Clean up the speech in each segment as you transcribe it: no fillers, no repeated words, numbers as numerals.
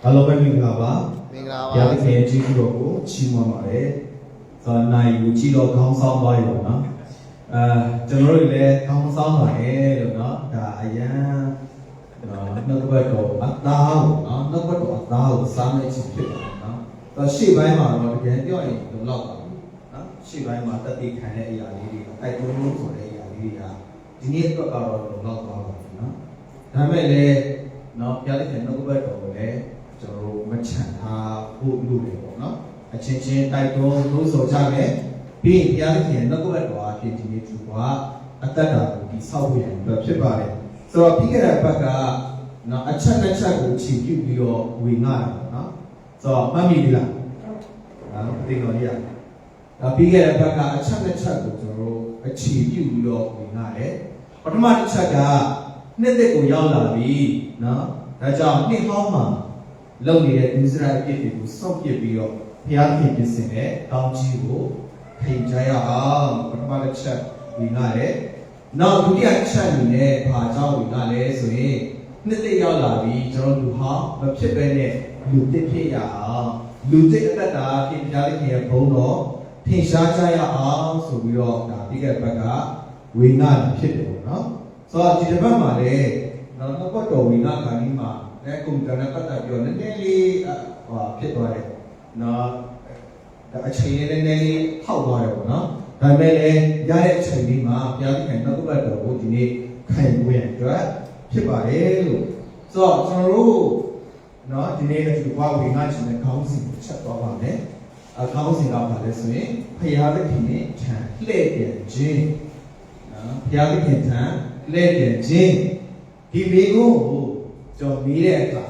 အားလုံးပဲမင်္ဂလာပါဘုရားသခင်ရဲ့ကျေးဇူးတော်ကိုချီးမွမ်းပါတယ်နိုင်ကိုကြည်တော်ခေါင်းဆောင်သွားရောနော်ကျွန်တော်တို့လည်းခေါင်းဆောင်ပါတယ်လို့နော်ဒါအရန်နှုတ်ဘတ်တော်အသားကိုနော်နှုတ်ဘတ်တော်အသားကိုစားနေခြင်းဖြစ်ပါတယ်နော်ရှေ့ပိုင်းမှာတော့တကယ်ပြောရင်လုံလောက်ပါဘူးနော်ရှေ့ပိုင်းမှာတတိခံတဲ့အရာလေးတွေတိုက်တွန်းလို့ဆိုတဲ့အရာလေးတွေကဒီနေ့အတွက်ကတော့လုံလောက်သွားပါဘူးနော်ဒါပေမဲ့လည်းနော်ဘုရားသခင်နှုတ်ဘတ်တော်ကိုလည်းကျွန်တော်တို့မချန်ထားဖို့လုပ်တယ်ပေါ့နော်အချင်းချင်းတိုက်တွန်းလို့ဆိုကြမယ်ပြီးရင်ဘုရားသခင်နှုတ်ဘတ်တော်အဖြစ်ဒီနေ့သူကအသက်တာကိုဒီဆောက်ရန်အတွက်ဖြစ်ပါတယ်ဆိုတော့ပြီးခဲ့တဲ့ဘက်ကနော်အချက်တစ်ချက်ကိုခြေပြုပြီးတော့ဝေငှတာပေါ့နော်ဆိုတော့မှတ်မိပြီလားဒီလိုလေးပြီးခဲ့တဲ့ဘက်ကအချက်တစ်ချက်ကိုကျွန်တော်တို့အခြေပြုပြီးတော့ဝေငှတယ်ပထမတစ်ချက်ကနှစ်သက်ကိုရောက်လာပြီနော်ဒါကြောင့်နှစ်ဟောင်းမှာလုံနေတဲ့ဒုစရိုက်အဖြစ်တွေကိုစောင့်ပြစ်ပြီးတော့ဘုရားခင်ပြင်ဆင်တဲ့ကောင်းကြီးကိုထိန်ကြရအောင်ပထမတစ်ချက်ဝေငှတယ်နောက်ဒုတိယချက်အနေနဲ့ဘာကြောင့်ဝေငှလဲဆိုရင်နှစ်သက်ရောက်လာပြီကျွန်တော်လူဟောင်းမဖြစ်ဘဲနဲ့လူတစ်ဖြစ်ရအောင်လူတစ်အသက်တာဖြစ်ဘုရားခင်ရဲ့ဘုန်းတော်ထင်ရှားကြရအောင်ဆိုပြီးတော့ဒါပြီးခဲ့တဲ့ဘက်ကဝေငှဖြစ်တယ်ပေါ့နော်ဆိုတော့ဒီတစ်ပတ်မှာလည်းနောက်တော့တော်ဝေငှခါးကြီးမှာလည်းကွန်ပျူတာနဲ့ပတ်သက်ပြီးတော့နည်းနည်းလေးဖြစ်သွားတယ်နော်အချိန်လေးနည်းနည်းလေးဟောက်သွားတယ်ပေါ့နော်ဒါပေမဲ့လည်းရတဲ့အချိန်လေးမှာဘုရားခင်နောက်တစ်ပတ်တော်ကိုဒီနေ့ခိုင်ဝင်အတွက်ဖြစ်ပါတယ်လို့ဆိုတော့ကျွန်တော်တို့နော်ဒီနေ့လည်းဒီဘဝဝေငှခြင်းနဲ့ခေါင်းစဉ်ကိုချက်သွားပါမယ်ခေါင်းစဉ်ကဘာလဲဆိုရင်ဘုရားသခင်နဲ့ထံလှည့်ပြန်ခြင်းနော်ဘုရားသခင်ထံလှည့်ပြန်ခြင်းဒီမိကုန်းကိုကျွန်တော်မေးတဲ့အခါ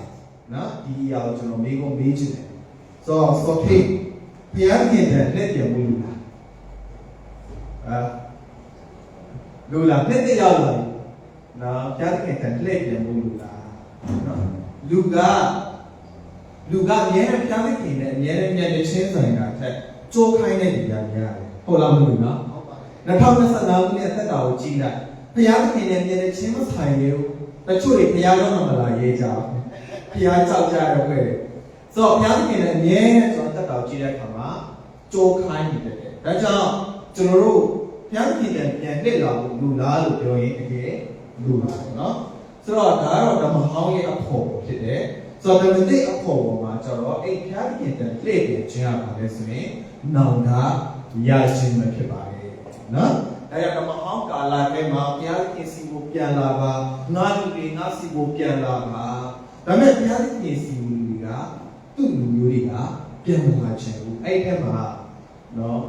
နော်ဒီအရာကိုကျွန်တော်မိကုန်းမေးချင်တယ်ဆိုတော့ဘုရားသခင်ထံလှည့်ပြန်ဖို့လူလားနှစ်တရောက်လာနော်ဘုရားသခင်ထံလှည့်ပြန်ဖို့လူလားနော်လူကအမြဲတမ်းဘုရားသခင်နဲ့အမြဲတမ်းမြတ်တဲ့ချင်းဆိုင်တာထက်ကြိုးခိုင်းတဲ့နေရာများတယ်ဟုတ်လားမလို့နော်2025ခုနှစ်အသက်တာကိုကြည့်လိုက်ဘုရားသခင်နဲ့မြတ်တဲ့ချင်းမဆိုင်လေတချို့တွေဘုရားတော်မှမလာရေးကြဘုရားကြောက်ကြရတော့ခဲ့တယ်ဆိုတော့ဘုရားသခင်နဲ့အမြဲတမ်းကျွန်တော်သက်တာကိုကြည့်တဲ့အခါမှာကြိုးခိုင်းနေတယ်ဒါကြောင့်ကျွန်တော်တို့ဘုရားသခင်နဲ့ပြန်လှည့်လာဖို့လူလားလို့ပြောရင်တကယ်လူလားနော်ဆိုတော့ဒါကတော့ဓမ္မဟောင်းရဲ့အဖို့ဖြစ်တယ်ဆိုတော့ဓမ္မသစ်အဖို့ပေါ်မှာကျတော့အဲ့ဘုရားသခင်နဲ့လှည့်ပြန်ခြင်းရပါလဲဆိုရင်နောင်တရခြင်းပဲဖြစ်ပါတယ်နော်ဒါကြောင့်ဓမ္မဟောင်းကာလထဲမှာဘုရားသခင်စီကိုပြန်လာပါငါလူတွေငါစီကိုပြန်လာပါဒါပေမဲ့ဘုရားသခင်စီလူတွေကသူ့လူမျိုးတွေကပြန်မလာချင်ဘူးအဲ့ထက်မှာနော်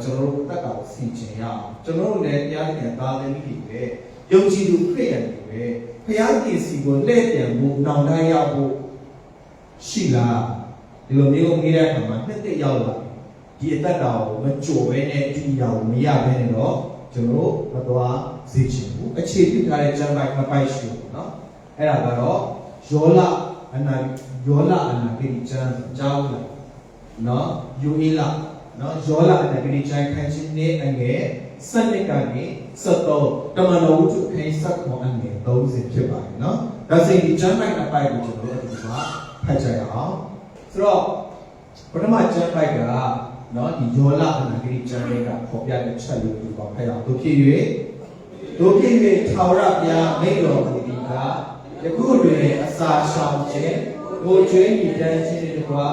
ကျွန်တော်တို့တက်တာကိုဆင်ခြင်ရအောင်ကျွန်တော်တို့လည်းဘုရားသခင်သားသမီးတွေပဲယုံကြည်သူခရစ်ယာန်တွေပဲဘုရားသခင်စီကိုလှည့်ပြန်ဖို့နောင်တရဖို့ရှိလားဒီလိုမျိုးမေးတဲ့အခါမှာနှစ်သက်ရောက်လာဒီအသက်တာကိုမကြိုဘဲနဲ့ဒီအရာကိုမရဘဲနဲ့တော့ကျွန်တော်တို့မသွားစေချင်ဘူးအခြေပြုထားတဲ့ကျမ်းပိုင်းနှစ်ပိုက်ရှိဘူးเนาะအဲ့ဒါကတော့ယောလအနာဂိကျမ်းကြောင်းလာเนาะယူအေလာเนาะယောလအနာဂိကျမ်းခန်းချင်းနဲ့အငယ်စနစ်ကနေ73တမန်တော်ဝတ္ထုခန်း7အငယ်30ဖြစ်ပါတယ်เนาะဒါဆိုရင်ဒီကျမ်းပိုင်းနှစ်ပိုက်ကိုကျွန်တော်တို့ဒီမှာဖတ်ကြရအောင်ဆိုတော့ပထမကျမ်းပိုက်ကနော်ဒီယောလအနာဂိကျမ်းတွေကပေါ်ပြတဲ့ချက်လေးကိုဖတ်ရအောင်တို့ဖြစ်၍ထာဝရဘုရားမိန့်တော်မူသည်ကယခုတွင်အစာရှောင်ခြင်းကိုကျွေးမြည်တမ်းခြင်းတွေကွာ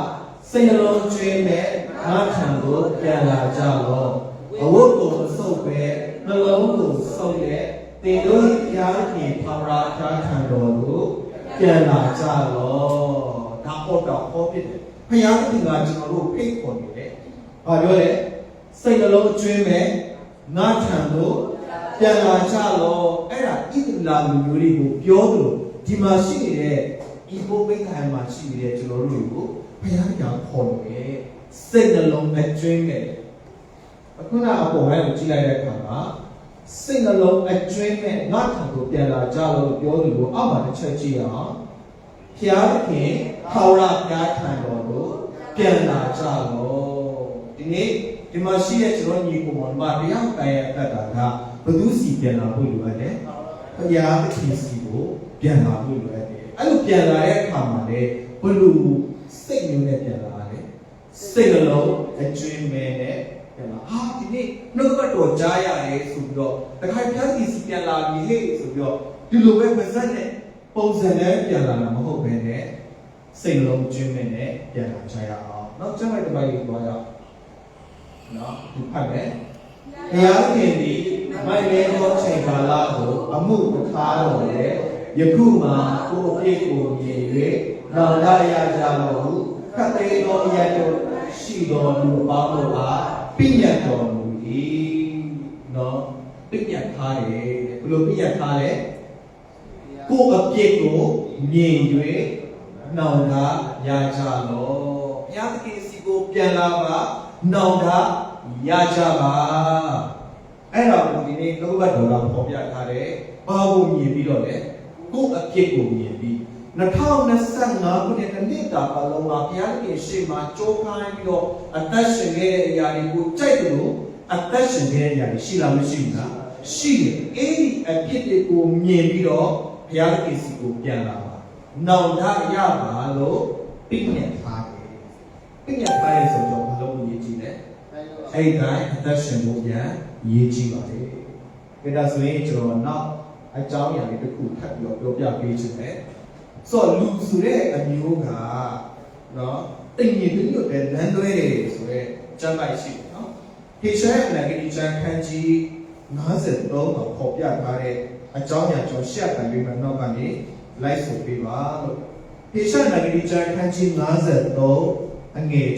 စိတ်နှလုံးကျွေးမဲ့ငါထံကိုပြန်လာကြလောအဝတ်ကိုမဆုပ်ပဲနှလုံးကိုဆုပ်ရဲ့တင်တို့ဘုရားခင်ထာဝရဘုရားထံတော်ကိုပြန်လာကြလောဒါပေါ်တော့ဟောဖြစ်တယ်ဘုရားသခင်ကကျွန်တော်တို့ဖိတ်ခေါ်နေတယ်ဘာပြောလဲစိတ်နှလုံးကျွေးမဲ့ငါထံကိုပြန်လာကြလောအဲ့ဒါဣသရေလလူမျိုးတွေကိုပြောသလိုဒီမှာရှိနေတဲ့ဤဘုပိခိုင်မှာရှိနေတဲ့ကျွန်တော်တို့ကိုဘုရားကြောင့်ခေါ်လို့ပဲစိတ်နှလုံးနဲ့ကျွေးမဲ့အခုနအပေါ်ပိုင်းကိုကြည့်လိုက်တဲ့အခါမှာစိတ်နှလုံးအကျွေးမဲ့ငါထံကိုပြန်လာကြလို့ပြောသလိုအောက်မှာတစ်ချက်ကြည့်အောင်ဘုရားသခင်ထာဝရဘုရားထံတော်ကိုပြန်လာကြလို့ဒီနေ့ဒီမှာရှိတဲ့ကျွန်တော်ညီကိုမောင်မတရားတိုင်ရတတ်တာကဘုသူစီပြန်လာဖို့လိုအပ်တယ်ဘုရားသခင်စီကိုပြန်လာဖို့လိုအပ်တယ် အဲ့လိုပြန်လာတဲ့အခါမှာလေဘလို့စိတ်မျိုးနဲ့ပြန်လာတယ်စိတ်နှလုံးအကျွင်းမဲနဲ့ပြန်လာဟာဒီနေ့နှုတ်ကပတ်တော်ကြားရတယ်ဆိုပြီးတော့တခါဖျားစီစီပြန်လာပြီဟဲ့ဆိုပြီးတော့ဒီလိုပဲပါဇက်နဲ့ပုံစံနဲ့ပြန်လာတာမဟုတ်ဘဲနဲ့စိတ်နှလုံးကျွင်းမဲနဲ့ပြန်လာကြရအောင်နောက်ကျမှတစ်ပိုက်လေးပြောရအောင်နော်ဒီဖတ်မယ်ဘုရားခင်သည်မိုက်မဲသောချိန်ကာလကိုအမှုတစ်ခါတော်လေယခုမှကိုယ်အပြည့်ကိုမြင်၍နောင်တရကြတော်ဟုခတ်သိမ်းသောအရာတို့ရှိတော်လူအပေါင်းတို့အားပြည့်ညတ်တော်မူ၏နော်ပြည့်ညတ်ထားတယ်ဘယ်လိုပြည့်ညတ်ထားလဲကိုယ်အပြည့်ကိုမြင်၍နောင်တရကြတော်ဘုရားသခင်စီကိုပြန်လာပါနောင်တရကြပါအဲ့တော့ဒီနေ့နှုတ်ဘတ်တော်ကပေါ်ပြထားတယ်ဘာကိုမြင်ပြီးတော့လဲကိုယ်အပြစ်ကိုမြင်ပြီး2025ခုနှစ်တစ်နှစ်တာပတ်လုံးမှာဘုရားသခင်ရှေ့မှာကြိုးခိုင်းပြီးတော့အသက်ရှင်ခဲ့တဲ့အရာတွေကိုကြိုက်တယ်လို့အသက်ရှင်ခဲ့တဲ့အရာတွေရှိလားမရှိဘူးလားရှိတယ်အဲ့ဒီအပြစ်တွေကိုမြင်ပြီးတော့ဘုရားသခင်စီကိုပြန်လာပါနောင်တရပါလို့ပြည့်ညတ်ထားတယ်ပြည့်ညတ်ထားရဆိုတော့ဘယ်လိုမြင်ကြည့်လဲအဲ့ဒီတိုင်းအသက်ရှင်ဖို့ပြန်ရေးကြည့်ပါလေဒါဆိုရင်ကျွန်တော်နောက်အကြောင်းအရာလေးတစ်ခုထပ်ပြီးတော့ပြောပြပေးချင်တယ်ဆိုတော့လူဆိုတဲ့အမျိုးကနော်တိမ်ကြီးပြီးတော့လမ်းတွဲတယ်ဆိုတော့ကျမ်းပိုက်ရှိတယ်နော်ဟေရှာယနဂရီကျမ်းခန်းကြီး53မှာပေါ်ပြထားတဲ့အကြောင်းအရာကျွန်တော်ရှက်တယ်ပြီးမှနောက်ကနေလိုက်ဆိုပေးပါလို့ဟေရှာယနဂရီကျမ်းခန်းကြီး53အငယ်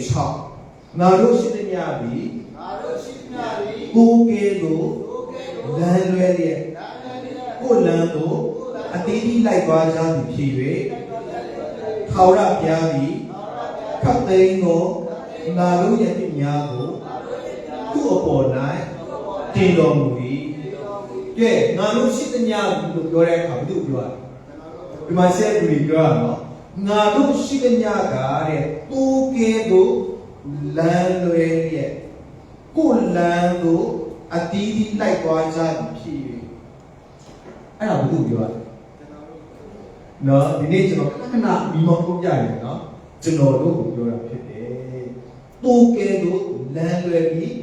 6ငါတို့ရှိသည်များသည်ကိုယ်ကဲ့သို့လမ်းလွဲလျက်ကိုယ်လမ်းသို့အတီးတီးလိုက်သွားကြသည်ဖြစ်၍ထာဝရဘုရားသည်ခတ်သိမ်းသောငါတို့ရဲ့ပြများကိုသူ့အပေါ်၌တင်တော်မူ၏ကဲငါတို့ရှိသမျှလို့ပြောတဲ့အခါဘယ်သူပြောရလဲဒီမှာဆက်ပြီးပြောရအောင်ငါတို့ရှိသမျှကတဲ့ကိုယ်ကဲ့သို့လမ်းလွဲလျက်ကိုယ်လမ်းကိုအတီးတီးလိုက်သွားကြသည်ဖြစ်၍အဲ့ဒါဘယ်သူပြောရလဲနော်ဒီနေ့ကျွန်တော်ခဏမိမောပြပြရတယ်နော်ကျွန်တော်တို့ကိုပြောတာဖြစ်တယ်တိုးကဲတို့လမ်းလွယ်ပြီး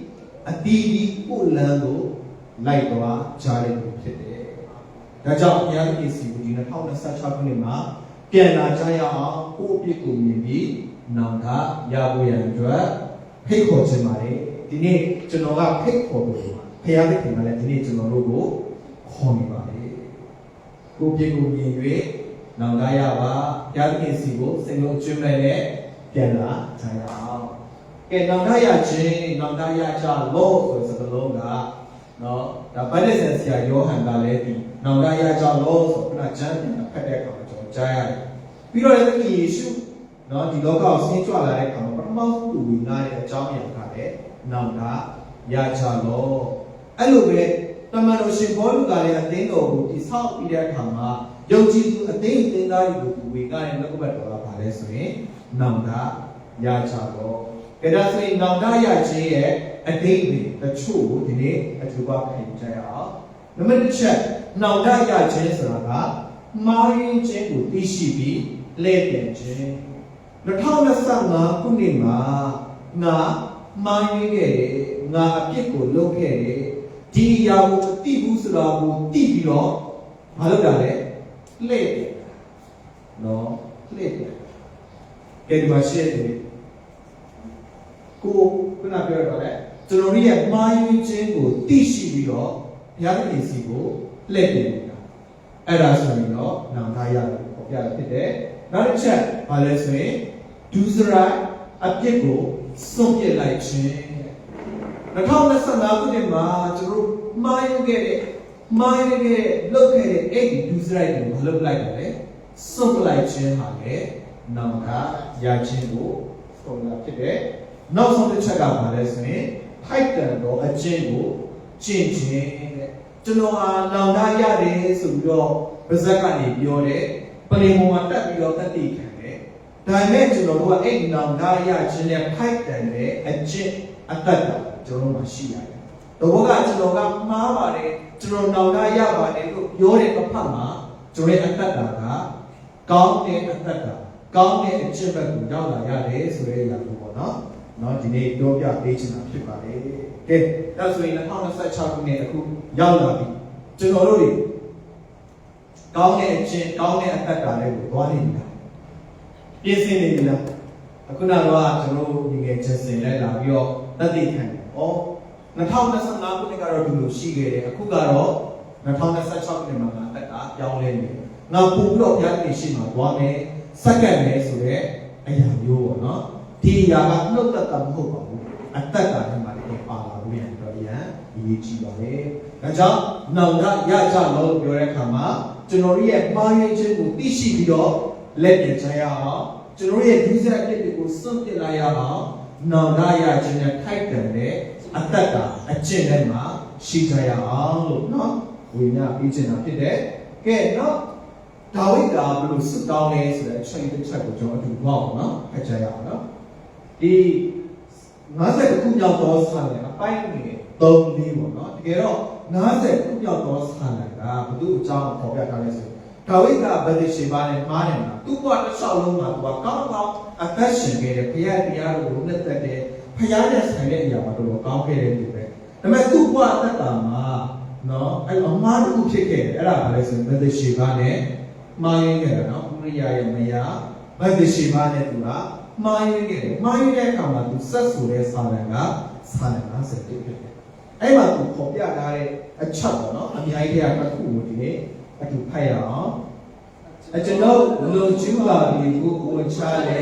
အတီးတီးကိုယ်လမ်းကိုလိုက်သွားကြတယ်ဖြစ်တယ်ဒါကြောင့်ဘုရားသခင်စီကိုဒီ2026ခုနှစ်မှာပြန်လာကြရအောင်ကိုယ့်အပြစ်ကိုမြင်ပြီးနောင်တရဖို့ရန်အတွက်ဖိတ်ခေါ်ခြင်းပါတယ်ဒီနေ့ကျွန်တော်ကဖိတ်ခေါ်လို့ဘုရားသခင်ကလည်းဒီနေ့ကျွန်တော်တို့ကိုခေါ်နေပါတယ်ကိုယ့်အပြစ်ကိုမြင်၍နောင်တရပါဘုရားသခင်စီကိုစိတ်လုံးကျွမ်းမဲ့နဲ့ပြန်လာကြရအောင်ကဲနောင်တရခြင်းနောင်တရကြလို့ဆိုတဲ့စကားလုံးကနော်ဒါဗတ္တိဇံဆရာယောဟန်ကလည်းဒီနောင်တရကြလို့ဆိုခုနကျမ်းပြန်ဖတ်တဲ့အခါမှာကျွန်တော်ကြားရတယ်ပြီးတော့လည်းသခင်ယေရှုနော်ဒီလောကကိုဆင်းကြွလာတဲ့အခါမှာပထမဆုံးသူဝင်လာတဲ့အကြောင်းအရာကလည်းနောင်တရကြလို့အဲ့လိုပဲတမန်တော်ရှင်ဘောလူကလည်းအသင်းတော်ကိုတည်ဆောက်ပြီးတဲ့အခါမှာယုံကြည်သူအသင်းသားတွေကိုဝေငှတဲ့နှုတ်ကပတ်တော်ကပါလဲဆိုရင်နောင်တရကြတော့ဒါဆိုရင်နောင်တရခြင်းရဲ့အတိတ်တွေတချို့ကိုဒီနေ့အထူးပါခံကြရအောင်နံပါတ်1ချက်နောင်တရခြင်းဆိုတာကမှားယွင်းခြင်းကိုသိရှိပြီးလဲ့ပြန်ခြင်း2025ခုနှစ်မှာငါမှားယွင်းခဲ့တယ်ငါအပြစ်ကိုလုပ်ခဲ့တယ်ဒီအရာကိုမသိဘူးဆိုတာကိုသိပြီးတော့မလုပ်တာလေလှည့်တယ်နော်လှည့်တယ်ကဲဒီမှာရှင်းတယ်ကိုခုနပြောတော့လေကျွန်တော်ရဲ့မှားယွင်းခြင်းကိုသိရှိပြီးတော့ဘုရားသခင်စီကိုလှည့်တယ်အဲ့ဒါဆိုရင်တော့နောင်တရတယ်ပေါ့ပြရဖြစ်တယ်နောက်တစ်ချက်ဘာလဲဆိုရင်ဒုစရိုက်အပြစ်ကိုစွန့်ပစ်လိုက်ခြင်း2025ခုနှစ်မှာကျွန်တော်မှားယွင်းခဲ့တဲ့လုပ်ခဲ့တဲ့အဲ့ဒီဒုစရိုက်ကိုမလုပ်လိုက်ပါနဲ့စွန့်ပစ်လိုက်ခြင်းဟာလေနောင်တရခြင်းကိုဆုံးတာဖြစ်တယ်နောက်ဆုံးတစ်ချက်ကဘာလဲဆိုရင်ထိုက်တန်သောအကျင့်ကိုကျင့်ခြင်းတဲ့ကျွန်တော်ဟာနောင်တရတယ်ဆိုပြီးတော့ဗဇက်ကနေပြောတယ်ပလင်ပေါ်မှာတက်ပြီးတော့တတိခံတယ်ဒါပေမဲ့ကျွန်တော်တို့ကအဲ့နောင်တရခြင်းနဲ့ထိုက်တန်တဲ့အကျင့်အတ္တကျွန်တော်တို့မှာရှိရတယ်။တော့ကကျွန်တော်ကမှားပါတယ်ကျွန်တော်နောင်တရပါတယ်လို့ပြောတဲ့တစ်ဖက်မှာကျွန်တော်ရဲ့အတ္တက ကောင်းတဲ့အသက်တာကောင်းတဲ့အကျင့်ဘက်ကိုရောက်လာရတယ်ဆိုတဲ့အရာမျိုးပေါ့နော်ဒီနေ့ပြောပြပေးချင်တာဖြစ်ပါတယ်ကဲဒါဆိုရင်2026ခုနှစ်အခုရောက်လာပြီကျွန်တော်တို့တွေကောင်းတဲ့အကျင့်ကောင်းတဲ့အသက်တာလေးကိုသွားနေပြီလားပြင်ဆင်နေပြီလားအခုနကတော့ကျွန်တော်ညီငယ်ချင်းစင်လိုက်လာပြီးတော့သက်သေခံတယ်။2025ခုနှစ်ကတော့ဒီလိုရှိခဲ့တယ်အခုကတော့2026ခုနှစ်မှာအသက်ကပြောင်းလဲနေတယ်။ငါပို့ပြီးတော့ဘုရားသခင်ရှေ့မှာသွားမယ်စက္ကန့်မယ်ဆိုတဲ့အရာမျိုးပေါ့နော်။ဒီအရာကနှုတ်သက်တာမဟုတ်ပါဘူး။အသက်ကတည်းကလည်းပါလာလို့ရတယ်တော့ရန်အရေးကြီးပါလေ။ဒါကြောင့်နောင်ကရကြလို့ပြောတဲ့အခါမှာကျွန်တော်ရဲ့မှားယွင်းခြင်းကိုသိရှိပြီးတော့လက်ပြန်ချရအောင်ကျွန်တော်ရဲ့ဒုစရိုက်တွေကိုစွန့်ပစ်လိုက်ရအောင်နောင်တရခြင်းနဲ့ထိုက်တန်တဲ့အသက်တာအကျင့်ထဲမှာရှိကြရအောင်လို့နော်ဝိညာဉ်ပြီးချင်တာဖြစ်တယ်ကဲနော်ဒါဝိဒ်ကဘယ်လိုစွတ်တောင်းလဲဆိုတဲ့အချိန်တစ်ချက်ကိုကျွန်တော်အတူပေါ့နော်ဖတ်ကြရအောင်နော်ဒီ50ခုမြောက်သောဆာလံအပိုင်းငယ်3-4ပေါ့နော်တကယ်တော့50ခုမြောက်သောဆာလံကဘု து အကြောင်းပေါ်ပြထားလဲဆိုဒါဝိဒ်ကဗဒရှေဘာနဲ့မားတယ်မှာသူ့ဘဝတစ်လျှောက်လုံးမှာသူကကောင်းကောင်းအသက်ရှင်ခဲ့တယ်ဘုရားတရားတော်ကိုနှစ်သက်တယ်ဘုရားနဲ့ဆိုင်တဲ့အရာမှာတော်ကောင်းခဲ့တယ်ဒီပဲဒါပေမဲ့သူ့ဘဝအသက်တာမှာနော်အဲ့အမှားတစ်ခုဖြစ်ခဲ့တယ်အဲ့ဒါဘာလဲဆိုရင်ဗဒရှေဘာနဲ့မားရင်းခဲ့တယ်နော်ဥရိယရဲ့မယားဗဒရှေဘာနဲ့သူကမားရင်းခဲ့တယ်မားရင်းတဲ့အခါမှာသူဆက်ဆိုတဲ့စာလံကစာလံ50ဖြစ်တယ်အဲ့မှာသူပေါ်ပြထားတဲ့အချက်ပေါ့နော်အများကြီးတစ်ခုကိုဒီနေ့အတူဖတ်ရအောင်ကျွန်တော်လုံကျူးပါပြီကိုဝန်ချလဲ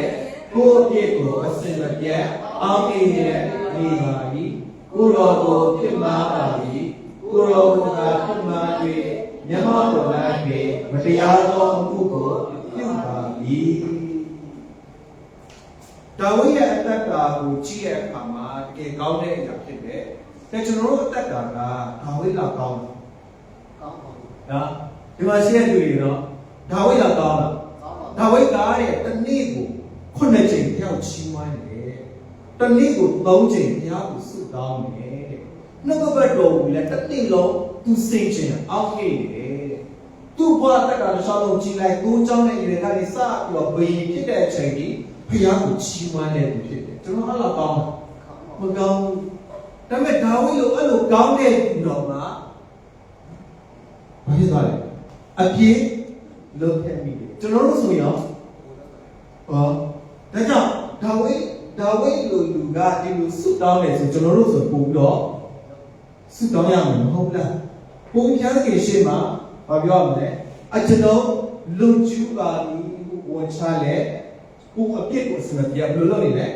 ကိုအပြစ်ကိုအစင်မပြတ်အောင်နေနေပါပြီကိုတော်ကိုပြစ်မှားပါပြီကိုတော်ကပြစ်မှား၍မျက်မှောက်တော်၌မတရားသောအမှုကိုပြုပါပြီဒါဝိဒ်ရဲ့အသက်တာကိုကြည့်တဲ့အခါမှာတကယ်ကောင်းတဲ့အရာဖြစ်တယ်แต่ကျွန်တော်တို့အသက်တာကဒါဝိဒ်လောက်ကောင်းပါနော်ဒီမှာရှိတဲ့လူတွေတော့ဒါဝိဒ်ကကောင်းတာဒါဝိဒ်ကတဲ့တနေ့ကို9ချိန်ဖျောက်ချီးမွမ်းတယ်တနေ့ကို3ချိန်ဘုရားကိုဆုတောင်းတယ်တဲ့နှုတ်ကပတ်တော်ကိုလည်းတစ်နေ့လုံးသူစိတ်ချင်းအောက်ခဲ့တယ်သူ့ဘဝတက်ကတစ်လျှောက်လုံးကြည်လိုက်ကိုးကြောင်းနဲ့ရေကနေစပြီးတော့ဘယင်ဖြစ်တဲ့အချိန်ကြီးဘုရားကိုချီးမွမ်းတဲ့သူဖြစ်တယ်ကျွန်တော်အဲ့လိုကောင်းမကောင်းဒါပေမဲ့ဒါဝိဒ်လိုအဲ့လိုကောင်းတဲ့သူတော်မှာဘာဖြစ်သွားလဲအပြည့်လုံးခဲ့မိတယ်ကျွန်တော်တို့ဆိုရင်ဒါကြောင့်ဒါဝိဒ်လိုလူကဒီလိုဆုတောင်းတယ်ဆိုကျွန်တော်တို့ဆိုပို့ပြီးတော့ဆုတောင်းရမယ်မဟုတ်လားပုံပြတဲ့ကေရှေ့မှာဘာပြောရမလဲကျွန်တော်လုံကျူးပါပြီဝန်ချလဲကိုအပြစ်ကိုဆိုပြဘယ်လိုလုပ်နေလဲ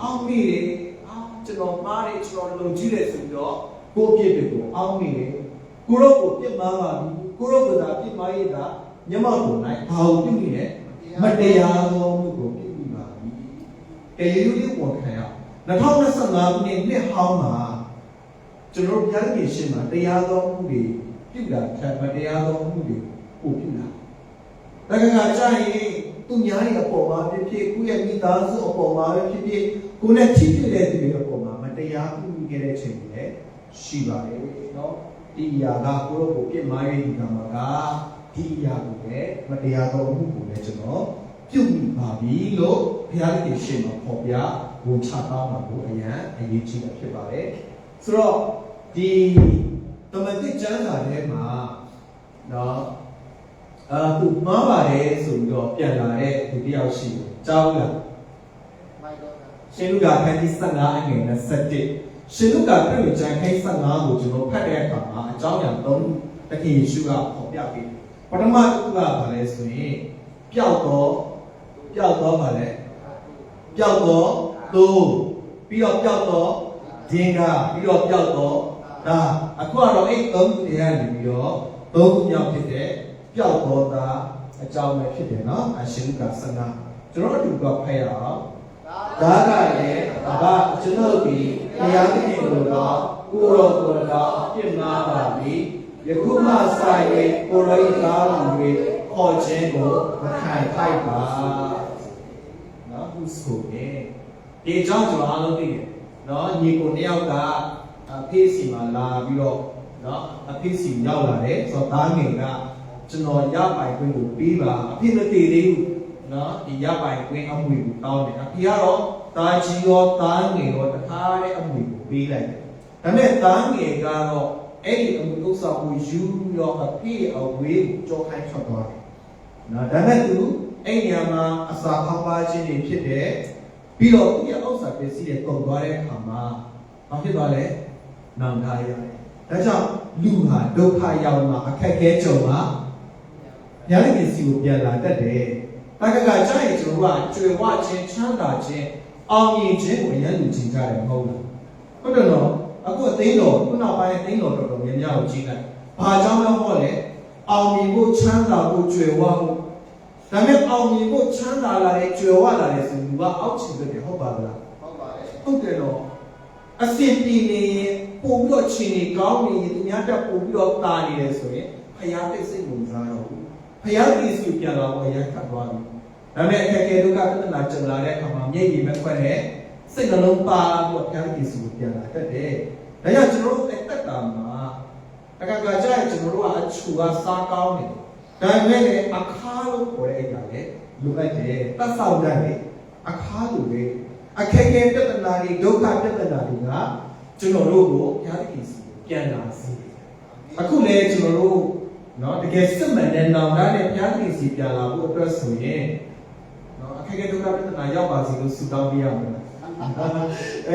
အောင်းမိတယ်ကျွန်တော်မားတယ်ကျွန်တော်လုံကျူးတယ်ဆိုပြီးတော့ကိုအပြစ်တွေကိုအောင်းမိတယ်ကိုရောကိုပြစ်မှားပါပြီကိုရောကသာပြစ်မှားရတာမျက်မှောက်ကိုနိုင်ဘာကိုပြုမိလဲမတရားသောမှုကိုပြုမိပါပြီ။တေယူလေးပေါ်ခံရ2025ခုနှစ်ဟောင်းမှာကျွန်တော်ဘုရားရှင်ရှင်းမှာတရားသောမှုတွေပြုတာထပ်မတရားသောမှုတွေပို့ပြုတာ။ဒါကကြာရင်သူများရဲ့အပေါ်မှာဖြစ်ဖြစ်ကိုယ့်ရဲ့မိသားစုအပေါ်မှာဖြစ်ဖြစ်ကိုယ်နဲ့ထိတွေ့တဲ့သူတွေအပေါ်မှာမတရားပြုမိခဲ့တဲ့ချိန်တွေလည်းရှိပါတယ်နော်။ဒီအရာကကိုယ့်ကိုပြစ်မှားရတဲ့ဒီမှာကဒီအရာကိုလည်းမတရားသောမှုကိုလည်းကျွန်တော်ပြုမိပါပြီလို့ဘုရားရှင်ရှင်းမှာပေါ်ပြဝန်ချတောင်းတာကိုအရေးကြီးတာဖြစ်ပါတယ်ဆိုတော့ဒီတမန်တော်ကျမ်းစာထဲမှာနော်သူမှားပါတယ်ဆိုပြီးတော့ပြန်လာတဲ့သူတယောက်ရှိတယ်ကြောင်းလားရှင်လူကခန်းကြီး15အငယ်21ရှင်လူကပြည့်ကျမ်းခန်း15ကိုကျွန်တော်ဖတ်တဲ့အခါမှာအကြောင်းအရာ3တခင်ယေရှုကပေါ်ပြပေးတယ်ပထမတစ်ခုကဘာလဲဆိုရင်ပျောက်တော့ဘာလဲပျောက်တော့သို့ပြီးတော့ပျောက်တော့ဒင်္ဂပြီးတော့ပျောက်တော့ဒါအခုကတော့အဲ့3ခုတည်းကနေပြီးတော့3ခုမြောက်ဖြစ်တဲ့ပျောက်တော့ဒါအကြောင်းပဲဖြစ်တယ်နော်အရှင်က15ကျွန်တော်တို့ကဖတ်ရအောင်ဒါကလည်းဒါကကျွန်တော်ဒီတရားသခင်ကိုတော့ကိုရောကိုတော့ပြစ်မှားပါပြီယခုမှဆိုင်ရဲ့ကိုရိသားလူတွေခေါ်ခြင်းကိုမခံထိုက်ပါနော်သူဆိုရင်ဒီကြောင့်ကျွန်တော်အားလုံးသိတယ်နော်ညီကိုတယောက်ကအဖေးစီမှာလာပြီးတော့နော်အဖေးစီရောက်လာတယ်ဆိုတော့သားငယ်က ကျွန်တော်ရပိုင်ခွင့်ကိုပေးပါအဖေမတည်သေးဘူးနော်ဒီရပိုင်ခွင့်အမွေကိုတောင်းတယ်အဖေကတော့တာကြီးရောတားငယ်ရောတခါတဲ့အမွေကိုပေးလိုက်တယ်ဒါပေမဲ့တားငယ်ကတော့အဲ့ဒီအမွေဥစ္စာကိုယူရောအဖေအဝေးကိုကြောခိုင်းထွက်သွားတယ်နော်ဒါနဲ့သူအဲ့ဒီမှာအစာဖောက်ပါခြင်းတွေဖြစ်တယ်ပြီးတော့သူ့ရဲ့ဥစ္စာပစ္စည်းတွေကုန်သွားတဲ့အခါမှာဘာဖြစ်သွားလဲနောင်တရတယ်ဒါကြောင့်လူဟာဒုက္ခရောက်မှာအခက်အခဲကြုံမှာဘုရားရှင်စီကိုပြန်လာတတ်တယ်။ဒါကကြာရင်ကျွန်တော်ကကြွယ်ဝခြင်းချမ်းသာခြင်းအောင်မြင်ခြင်းကိုအရန်လူချင်ကြတယ်မဟုတ်လား။ဟုတ်တယ်နော်။အခုအသိတော်ခုနောက်ပိုင်းအသိတော်တော်များများကိုကြည့်လိုက်။ဘာကြောင့်လဲဟောလဲ။အောင်မြင်ဖို့ချမ်းသာဖို့ကြွယ်ဝဖို့ဒါပေမဲ့အောင်မြင်ဖို့ချမ်းသာလာတဲ့ကြွယ်ဝလာတဲ့ဆိုလူကအောက်ချင်တယ်ဟုတ်ပါလား။ဟုတ်ပါတယ်။ဟုတ်တယ်နော်။အစဉ်ပြေနေပုံပြီးတော့ချင်းနေကောင်းနေသူများတက်ပုံပြီးတော့တာနေတယ်ဆိုရင်ဖျားသိစိတ်ဝင်စားတော့ဘူးဖျားသိစိတ်ပြန်လာတော့ရခတ်သွားပြီဒါပေမဲ့အခက်အခဲဒုက္ခပြဿနာကြုံလာတဲ့အခါမှာမျက်ရည်မခွက်နဲ့စိတ်နှလုံးပါပြီးတော့ဖျားသိစိတ်ပြန်လာတတ်တယ်ဒါကြောင့်ကျွန်တော်တို့အသက်တာမှာအခါကကြာရင်ကျွန်တော်တို့ကအချူကစားကောင်းတယ်ဒါပေမဲ့လည်းအခါလို့ခေါ်တဲ့အရာလေလိုအပ်တယ်သက်ဆောင်တတ်တယ်အခါလိုလေအခက်အခဲပြဿနာတွေဒုက္ခပြဿနာတွေကကျွန်တော်တို့ကိုဘုရားသခင်စီပြန်လာစေအခုလဲကျွန်တော်တို့เนาะတကယ်စစ်မှန်တဲ့နောင်တနဲ့ဘုရားသခင်စီပြန်လာဖို့အတွက်ဆိုရင်เนาะအခက်အခဲဒုက္ခပြဿနာရောက်ပါစေလို့ဆုတောင်းပေးရမယ်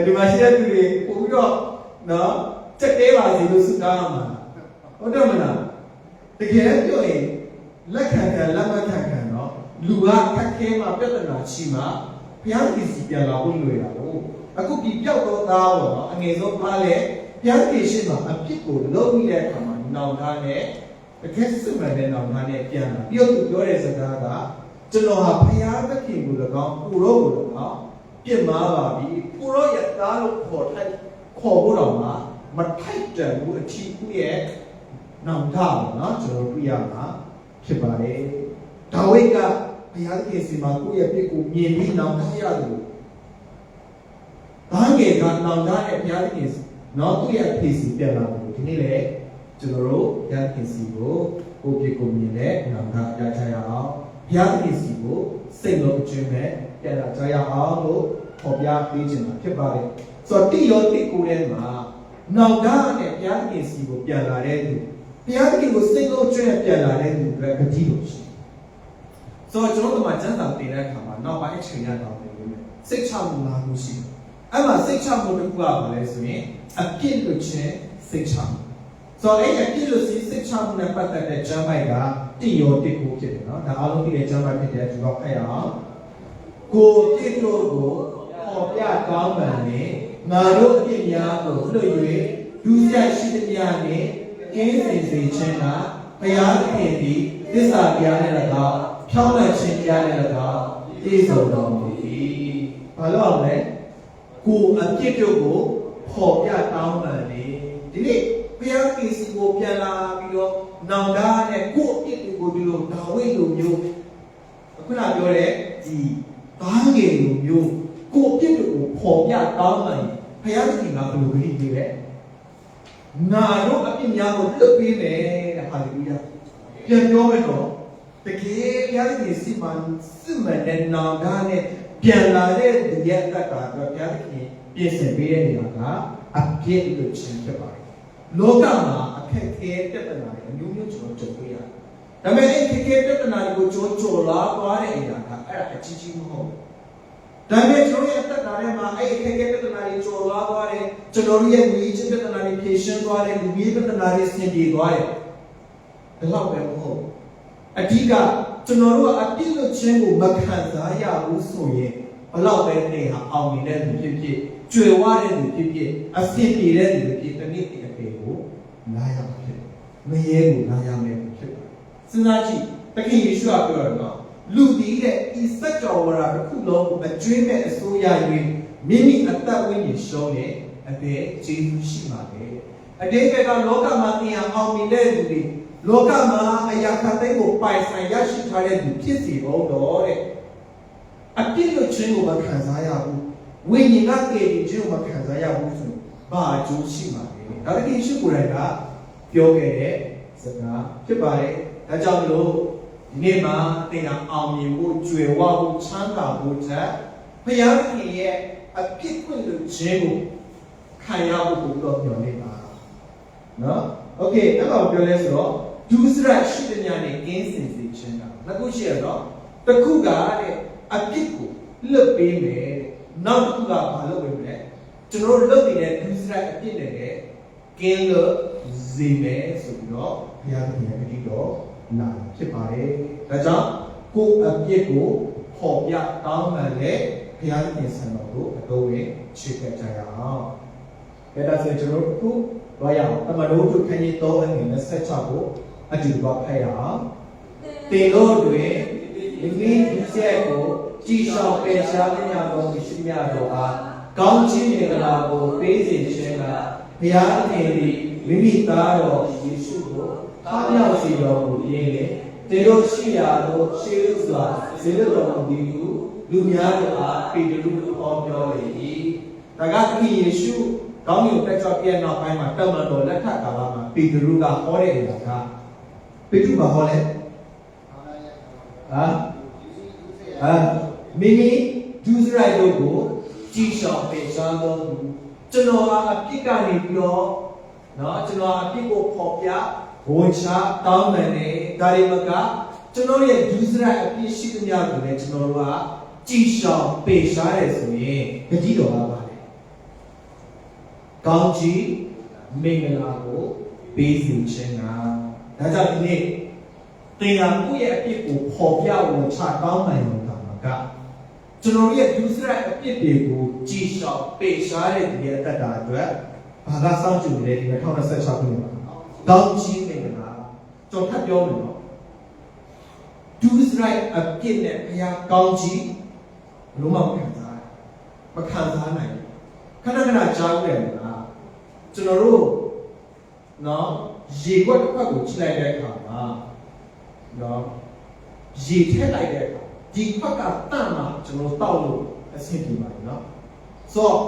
ဒီမှာရှိတဲ့သူတွေပို့ပြီးတော့เนาะစက်တဲပါစေလို့ဆုတောင်းရမှာဟုတ်တယ်မလားတကယ်ပြောရင်လက်ခံခံလက်မခံခံเนาะလူကခက်ခဲမှပြဿနာရှိမှဘုရားသခင်စီပြန်လာဖို့လွယ်တာဟုတ်အခုဒီပြောက်တော့သားပေါ့နော်အငယ်ဆုံးပါလေဘုရားသခင်ရှိမှအဖြစ်ကိုလုံးပြီးတဲ့အခါမှာနောင်တနဲ့တကယ်စစ်မှန်တဲ့နောင်တနဲ့ပြန်လာပြီးတော့သူပြောတဲ့စကားကကျွန်တော်ဟာဘုရားသခင်ကို၎င်းကိုရောကို၎င်းပြစ်မှားပါပြီကိုရောရဲ့သားလို့ခေါ်ဖို့တော့မှမထိုက်တန်ဘူးအထီးကူရဲ့နောင်တပေါ့နော်ကျွန်တော်တွေ့ရမှာဖြစ်ပါတယ်ဒါဝိဒ်ကဘုရားသခင်စီမှာကိုယ့်ရဲ့ပြစ်ကိုမြင်ပြီးနောင်တရတယ်ဘာငယ်ကနောင်တနဲ့ဘုရားသခင်နော်သူ့ရဲ့ဖေစီပြန်လာတယ်ဒီနေ့လေကျွန်တော်တို့ဘုရားသခင်စီကိုကိုပြစ်ကိုမြင်တဲ့နောင်တရချရအောင်ဘုရားသခင်စီကိုစိတ်လုံးအကျွမ်းနဲ့ပြန်လာကြရအောင်လို့ပေါ်ပြပေးခြင်းမှာဖြစ်ပါတယ်ဆိုတော့တိရောတိကိုထဲမှာနောင်တနဲ့ဘုရားသခင်စီကိုပြန်လာတဲ့သူဘုရားသခင်ကိုစိတ်လုံးအကျွမ်းနဲ့ပြန်လာတဲ့သူတွေကဂတိလို့ရှိဆိုတော့ကျွန်တော်တို့ကစံစာတင်တဲ့အခါမှာနောက်ပိုင်းအချိန်ရတော့တယ်လို့စိတ်ချမှုလားလို့ရှိတယ်အဲ့မှာစိတ်ချမှုတစ်ခုကဘာလဲဆိုရင်အပြစ်လွတ်ခြင်းစိတ်ချမှုဆိုတော့အဲ့အပြစ်လွတ်ခြင်းစိတ်ချမှုနဲ့ပတ်သက်တဲ့ကျမ်းပိုက်ကတိရောတိကိုဖြစ်တယ်နော်ဒါအားလုံးသိတဲ့ကျမ်းပိုက်ဖြစ်တဲ့ဒီတော့ဖတ်ရအောင်ကိုပြစ်တို့ကိုပေါ်ပြကောင်းပန်နဲ့ငါတို့အပြစ်များကိုလွတ်၍ဒုစရိုက်ရှိသမျှနှင့်ကင်းစင်စေခြင်းကဘုရားသခင်သည်သစ္စာတရားနဲ့၎င်းဖြောင်းလဲခြင်းတရားနဲ့၎င်းပြည့်စုံတော်မူ၏ဘာလို့အောင်လဲကိုအပြစ်တို့ကိုပေါ်ပြတောင်းပန်နေဒီနေ့ဘုရားသခင်စီကိုပြန်လာပြီးတော့နောင်တနဲ့ကိုအပြစ်တွေကိုဒီလိုဒါဝိဒ်လိုမျိုးခုနပြောတဲ့ဒီဘာငယ်လိုမျိုးကိုအပြစ်တွေကိုပေါ်ပြတောင်းပန်ဘုရားသခင်ကဘယ်လိုဂရုပြုလဲငါတို့အပြစ်များကိုလွတ်ပေးမယ်တဲ့ဟာလေလုယာပြန်ပြောမယ်တော့တကယ်ဘုရားသခင်စီမံစစ်မှန်တဲ့နောင်တနဲ့ပြန်လာတဲ့ဒီရဲ့အတ္တကတော့ဘုရားသခင်ပြင်ဆင်ပေးတဲ့နေရာကအပြည့်လို့ချင်းဖြစ်ပါတယ်လောကမှာအခက်အခဲပြဿနာတွေအမျိုးမျိုးကျွန်တော်ကြုံတွေ့ရတယ်ဒါပေမဲ့အခက်အခဲပြဿနာတွေကိုကျော်လာသွားတဲ့အရာကအဲ့ဒါအကြီးကြီးမဟုတ်ဘူးဒါပေမဲ့ကျွန်တော်ရဲ့အတ္တထဲမှာအဲ့အခက်အခဲပြဿနာတွေကျော်လာသွားတယ်ကျွန်တော်ရဲ့ဝိညာဉ်ပြဿနာတွေဖြေရှင်းသွားတယ်လူကြီးပြဿနာတွေဆင်ပြေသွားတယ်ဒါတော့ပဲမဟုတ်အဓိကကျွန်တော်တို့ကအပြစ်လွတ်ခြင်းကိုမခံစားရဘူးဆိုရင်ဘလောက်ပဲနေဟာအောင်နေတဲ့လူဖြစ်ဖြစ်ကျွယ်ဝတဲ့လူဖြစ်ဖြစ်အဆင်ပြေတဲ့လူဖြစ်တနည်းတစ်ပေကိုလာရမှာဖြစ်မရဲကိုလာရမယ်ဖြစ်ပါစဉ်းစားကြည့်တခင်ယေရှုကပြောတယ်နော်လူဒီတဲ့ဤစัจ java ဝါဒတစ်ခုလုံးကိုအကျွေးမဲ့အစိုးရ၍မိမိအသက်ဝိညာဉ်ရှုံးတဲ့အပေကျေးဇူးရှိပါလေအတိတ်ကလောကမှာသင်အောင်နေတဲ့လူတွေလောကမှာအရာခတ်သိမ်းကိုပိုင်ဆိုင်ရရှိထားတဲ့သူဖြစ်စီဖို့တော့တဲ့အပြစ်လွတ်ခြင်းကိုမခံစားရဘူးဝိညာဉ်ကတည်ခြင်းကိုမခံစားရဘူးဆိုဘာအကျိုးရှိမှာလဲဒါတကယ်ရှိကိုယ်တိုင်ကပြောခဲ့တဲ့စကားဖြစ်ပါတယ်ဒ ဒါကြောင့်မလို့ဒီနေ့မှာသင်ကအောင်မြင်ဖို့ကြွယ်ဝဖို့ချမ်းသာဖို့ချက်ဘုရားခင်ရဲ့အပြစ်ခွင့်လို့ခြင်းကိုခံရဖို့ကိုတော့ပြောနေပါနော်โอเคအဲ့တော့ပြောလဲဆိုတော့ဒုစရရှိတဲ့ညာနဲ့ကင်းစင်စေခြင်းကနှစ်ခုရှိရတော့တစ်ခုကတဲ့အပြစ်ကိုလွတ်ပေးမယ်တဲ့နောက်တစ်ခုကဘာလုပ်ပေးမလဲကျွန်တော်တို့လုပ်နေတဲ့ဒုစရအပြစ်နဲ့ကင်းလို့စေမယ်ဆိုပြီးတော့ဘုရားသခင်ရဲ့အတိတော်လာဖြစ်ပါတယ်ဒါကြောင့်ကိုယ်အပြစ်ကိုပေါ်ပြတောင်းပန်တဲ့ဘုရားသခင်ဆံတော်ကိုအတော်ဝင်ချစ်ခဲ့ကြရအောင်ဒါဆိုကျွန်တော်တို့ဘာရအောင်တမန်တော်တို့ခန်းကြီး3အငယ်26ကိုအတူတူဖတ်ရအောင်တေလို့တွင်ဒီဒီဆက်ကိုကြည်ဆောင်ပယ်ရှားတဲ့ညသောရှိမြတော်အားကောင်းခြင်းမင်္ဂလာကိုပေးစေခြင်းကဘုရားသခင်သည်မိမိသားတော်ယေရှုကိုအားမြောက်စေတော်မူ၏လေတေလို့ရှိရာသို့ရှေးဥစွာဇေလွတ်တော်မူသည်ဟုလူများတို့အားပေတရုဟောပြောလေ၏ဒါကသခင်ယေရှုကောင်းကင်တက်ကြွပြည့်နောက်ပိုင်းမှာတမန်တော်လက်ထပ်ကာလမှာပေတရုကဟောတဲ့အရာကပေတရုကဟောလဲမိမိဒုစရိုက်တို့ကိုကြည်ဆောင်ပယ်ရှားသောသူကျွန်တော်ကအပြစ်ကနေပြီးတော့နော်ကျွန်တော်အပြစ်ကိုပေါ်ပြဝန်ချတောင်းပန်နေဒါရီမကကျွန်တော်ရဲ့ဒုစရိုက်အပြစ်ရှိသမျှကိုလည်းကျွန်တော်တို့ကကြည်ဆောင်ပယ်ရှားတယ်ဆိုရင်ဂတိတော်ကပါလေကောင်းကြီးမင်္ဂလာကိုပေးစီခြင်းကဒါကြောင့်ဒီနေ့သင်ဟာကိုယ့်ရဲ့အပြစ်ကိုပေါ်ပြဝန်ချတောင်းပန်ရုံကမှာကကျွန်တော်ရဲ့ဒုစရိုက်အပြစ်တွေကိုကြည်ဆောင်ပယ်ရှားတဲ့ဒီရဲ့အတ္တအတွက်ဘာသာစောင့်ကြည့်နေတဲ့ဒီ2026ခုနှစ်မှာကောင်းကြီးမင်္ဂလာကျွန်တော်ထပ်ပြောမယ်နော်ဒုစရိုက်အပြစ်နဲ့ဘုရားကောင်းကြီးလုံးဝမခံစားနိုင်ခဏခဏကြားရတယ်လားကျွန်တော်တို့နော်ရေခွက်တစ်ခွက်ကိုချိန်လိုက်တဲ့အခါမှာနော်ရေထည့်လိုက်တဲ့အခါဒီခွက်ကတန့်မှာကျွန်တော်တောက်လို့အဆင်ပြေပါတယ်နော်ဆိုတော့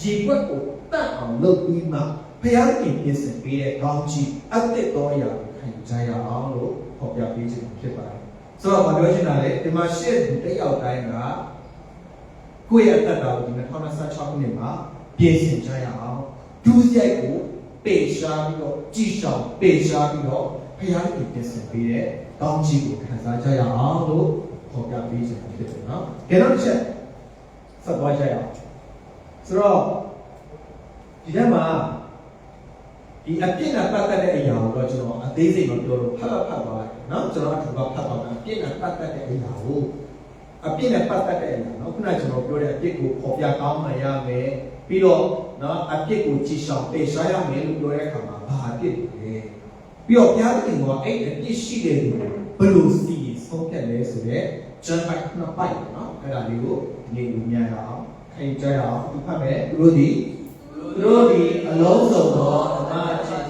ရေခွက်ကိုတန့်အောင်လုပ်ပြီးမှဘုရားခင်ပြင်ဆင်ပေးတဲ့ကောင်းကြီးအသစ်တော်ရာခံကြရအောင်လို့ဖော်ပြပေးခြင်းဖြစ်ပါတယ်ဆိုတော့မပြောချင်တာလေဒီမှာရှေ့တယောက်တိုင်းကကိုယ့်ရဲ့အတ္တကိုဒီ2026ခုနှစ်မှာပြင်ဆင်ကြရအောင်ဒုစရိုက်ကိုပေရှားပြီးတော့ကြည်ဆောင်ပေရှားပြီးတော့ဘုရားခင်ပြင်ဆင်ပေးတဲ့ကောင်းကြီးကိုခံစားကြရအောင်လို့ဖော်ပြပေးခြင်းဖြစ်တယ်နော်။ဒါတော့တစ်ချက်ဆက်သွားကြရအောင်ဆိုတော့ဒီထဲမှာဒီအပြစ်နဲ့ပတ်သက်တဲ့အရာကိုတော့ကျွန်တော်အသေးစိတ်မပြောလို့ဖတ်သွားလိုက်နော်ကျွန်တော်အထူးကဖတ်သွားတာအပြစ်နဲ့ပတ်သက်တဲ့အရာကိုအပြစ်နဲ့ပတ်သက်တဲ့အရာနော်ခုနကကျွန်တော်ပြောတဲ့အပြစ်ကိုဖော်ပြကောင်းမှရမယ်ပြီးတော့နော်အပြစ်ကိုကြည်ဆောင်ပေရှားရမယ်လို့ပြောတဲ့အခါမှာဘာအပြစ်လဲပြီးတော့ဘုရားသခင်ကအဲ့အပြစ်ရှိတဲ့လူဘယ်လိုစီဆုံးဖြတ်လဲဆိုတော့ကျမ်းပိုက်နှစ်ပိုက်နော်အဲ့ဒါလေးကိုနေလို့များရအောင်ခိုင်ကြရအောင်ဒီဖတ်မယ်သူတို့ဒီအလုံးစုံသောအနာချင်း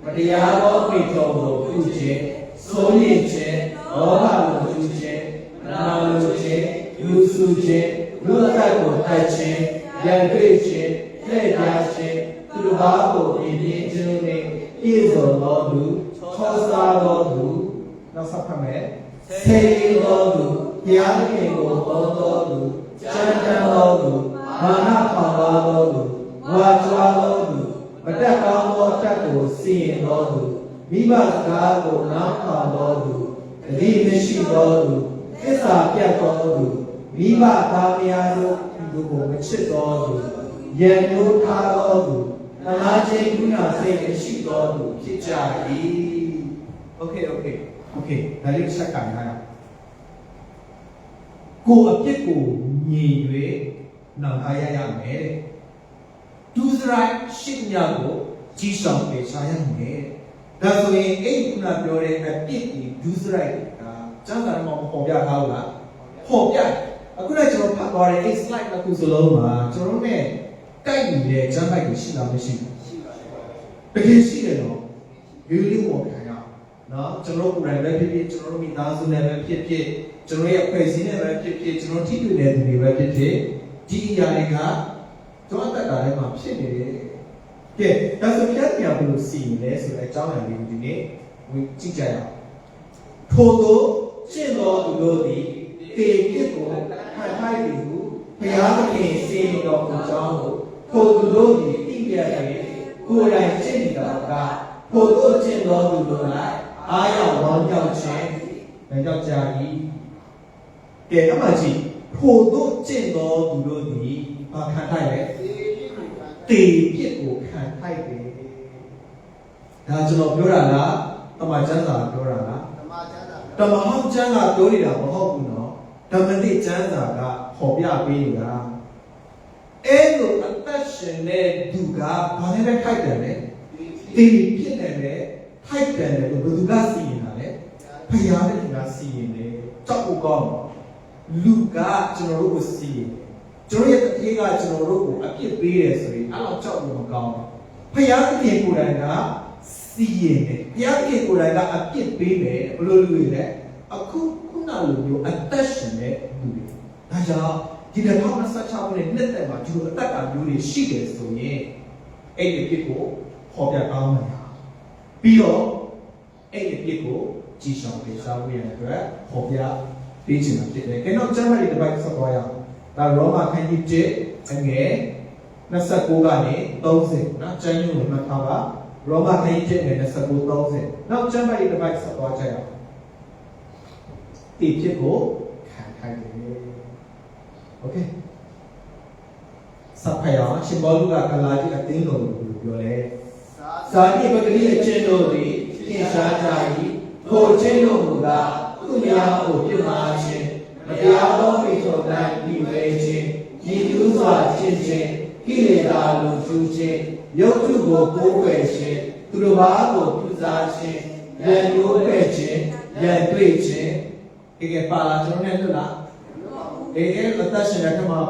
မတရားသောပိတ်တော်ကိုပြုခြင်းစိုးရိမ်ခြင်းလောဘကိုကျူးခြင်းနာလိုခြင်းယူဆခြင်းလူအသက်ကိုတိုက်ခြင်းရန်တွေ့ခြင်းလှည့်ပြားခြင်းသူတို့ဘာကိုပြင်းပြင်းခြင်းနဲ့ပြည့်စုံသောသူချောစားသောသူနောက်ဆက်ဖတ်မယ်ဆေးသောသူတရားသခင်ကိုဟောသောသူစံတန်သောသူမာနခေါ်သောသူဝါကြွားသောသူမတက်ကောင်းသောတက်ကိုစီရင်သောသူမိဘစကားကိုနားထောင်သောသူတတိမရှိသောသူသစ္စာပြတ်သောသူမိဘသားများတို့သူကိုမချစ်သောသူရန်မျိုးထားသောသူသနာချင်းကုနာစိတ်မရှိသောသူဖြစ်ကြ၏โอเคဒါလေးချက်ကန်ရအောင်ကိုအပြစ်ကိုမြင်၍နောင်အားရရမယ်တဲ့ဒုစရိုက်ရှိညာကိုကြီးဆောင်ပေရှားရမယ်ဒါဆိုရင်အဲ့ဒီခုနပြောတဲ့အပြစ်ဒီဒုစရိုက်ကကျမ်းစာမှာပေါ်ပြထားဘူးလားပေါ်ပြအခုလည်းကျွန်တော်ဖတ်သွားတဲ့ slide တစ်ခုစလုံးမှာကျွန်တော်နဲ့ကိုက်နေတဲ့ကျမ်းပိုက်ကိုရှိတာမရှိဘူးတကယ်ရှိတယ်နော်ရိုးရိုးပေါ်ခံရနော်ကျွန်တော်ကိုယ်တိုင်ပဲဖြစ်ဖြစ်ကျွန်တော်မိသားစုနဲ့ပဲဖြစ်ဖြစ်ကျွန်တော်ရဲ့ဖွဲ့စည်းနဲ့ပဲဖြစ်ဖြစ်ကျွန်တော်ထိတွေ့တဲ့သူတွေပဲဖြစ်ဖြစ်ဒီအရာတွေကကျွန်တော်တက်တာထဲမှာဖြစ်နေတယ်ကဲဒါဆိုဖြတ်ပြန်ဘလို့စီရင်လဲဆိုတဲ့အကြောင်းအရာလေးဒီနေ့ဝင်ကြည့်ကြရအောင် ထို့သောရှင်းသောသူတို့သည်တေပြစ်ကိုခံထိုက်သည်ဟုဘုရားသခင်စေတော်မူကြောင်းကိုထိုသူတို့သည်သိပြ၍ကိုယ်တိုင်ရှင်းနေတာကထိုတို့ရှင်းသောသူတို့၌အားရောက်ဝမ်းမြောက်ခြင်းကြောက်ကြ၏ကဲအမှကြီးထိုတို့ရှင်းသောသူတို့သည်ခံထိုက်လေတေပြစ်ကိုခံထိုက်တယ်ဒါကျွန်တော်ပြောတာလားတမန်ကျမ်းစာပြောတာလားတမန်ဟောင်းကျမ်းကပြောနေတာမဟုတ်ဘူးနော်ဓမ္မတိကျမ်းစာကဟောပြပေးနေတာအဲ့လိုအသက်ရှင်တဲ့သူကဘာနဲ့ပဲထိုက်တယ်လဲတေပြစ်တယ်ပဲထိုက်တယ်လို့ဘယ်သူကစီရင်တာလဲဖယားတဲ့သူကစီရင်တယ်ကြောက်ဖို့ကောင်းလူကကျွန်တော်တို့ကိုစီရင်ကျွန်တော်ရဲ့တတိယကကျွန်တော်တို့ကိုအပြစ်ပေးတယ်ဆိုရင်အဲ့တော့ကြောက်လို့မကောင်းဘူးဖယားသခင်ကိုယ်တိုင်ကစီရင်တယ်ဘုရားသခင်ကိုယ်တိုင်ကအပြစ်ပေးမယ်ဘယ်လိုလူတွေလဲအခုခုနလိုမျိုးအသက်ရှင်တဲ့လူတွေဒါကြောင့်ဒီ2026ခုနှစ်သက်မှာဒီလိုအသက်တာမျိုးတွေရှိတယ်ဆိုရင်အဲ့ဒီပြစ်ကိုဟောပြကောင်းမှာပြီးတော့အဲ့ဒီပြစ်ကိုကြည်ဆောင်ပေးစားဖို့ရတဲ့အတွက်ဟောပြပေးချင်တာဖြစ်တယ်ကျွန်တော်ကျမ်းမာရေးတစ်ပိုက်ဆက်သွားရအောင်ဒါရောမခန်းကြီး1အငယ်29ကနေ30နော်ကျမ်းညွှန်မှတ်ထားပါရောမခန်းကြီးနဲ့29-30နောက်ကျမ်းပိုက်တစ်ပိုက်ဆက်သွားကြရအောင်ဒီဖြစ်ကိုခံထိုက်တယ်โอเคစပ်ဖယားရှင်ဘောလူကကလာကြီးအသိတော်ကိုပြောလဲဇာတိပဂတိအချင်းတို့သည်သင်ရှားကြ၏ထိုချင်းတို့မူကားသူများကိုပြစ်မှားခြင်းမတရားသောမိသောတိုင်းပြီးဝဲခြင်းဤသူစွာခြင်းခြင်းကိလေသာလိုကျူးခြင်းရုပ်ထုကိုကိုးကွယ်ခြင်းသူတို့ဘာကိုပြုစားခြင်းရန်ရိုးပဲ့ခြင်းရန်တွေ့ခြင်းဒီကပါလာကျွန်တော်နဲ့လွတ်လားအေးအသက်ရှင်တဲ့ခါမှာ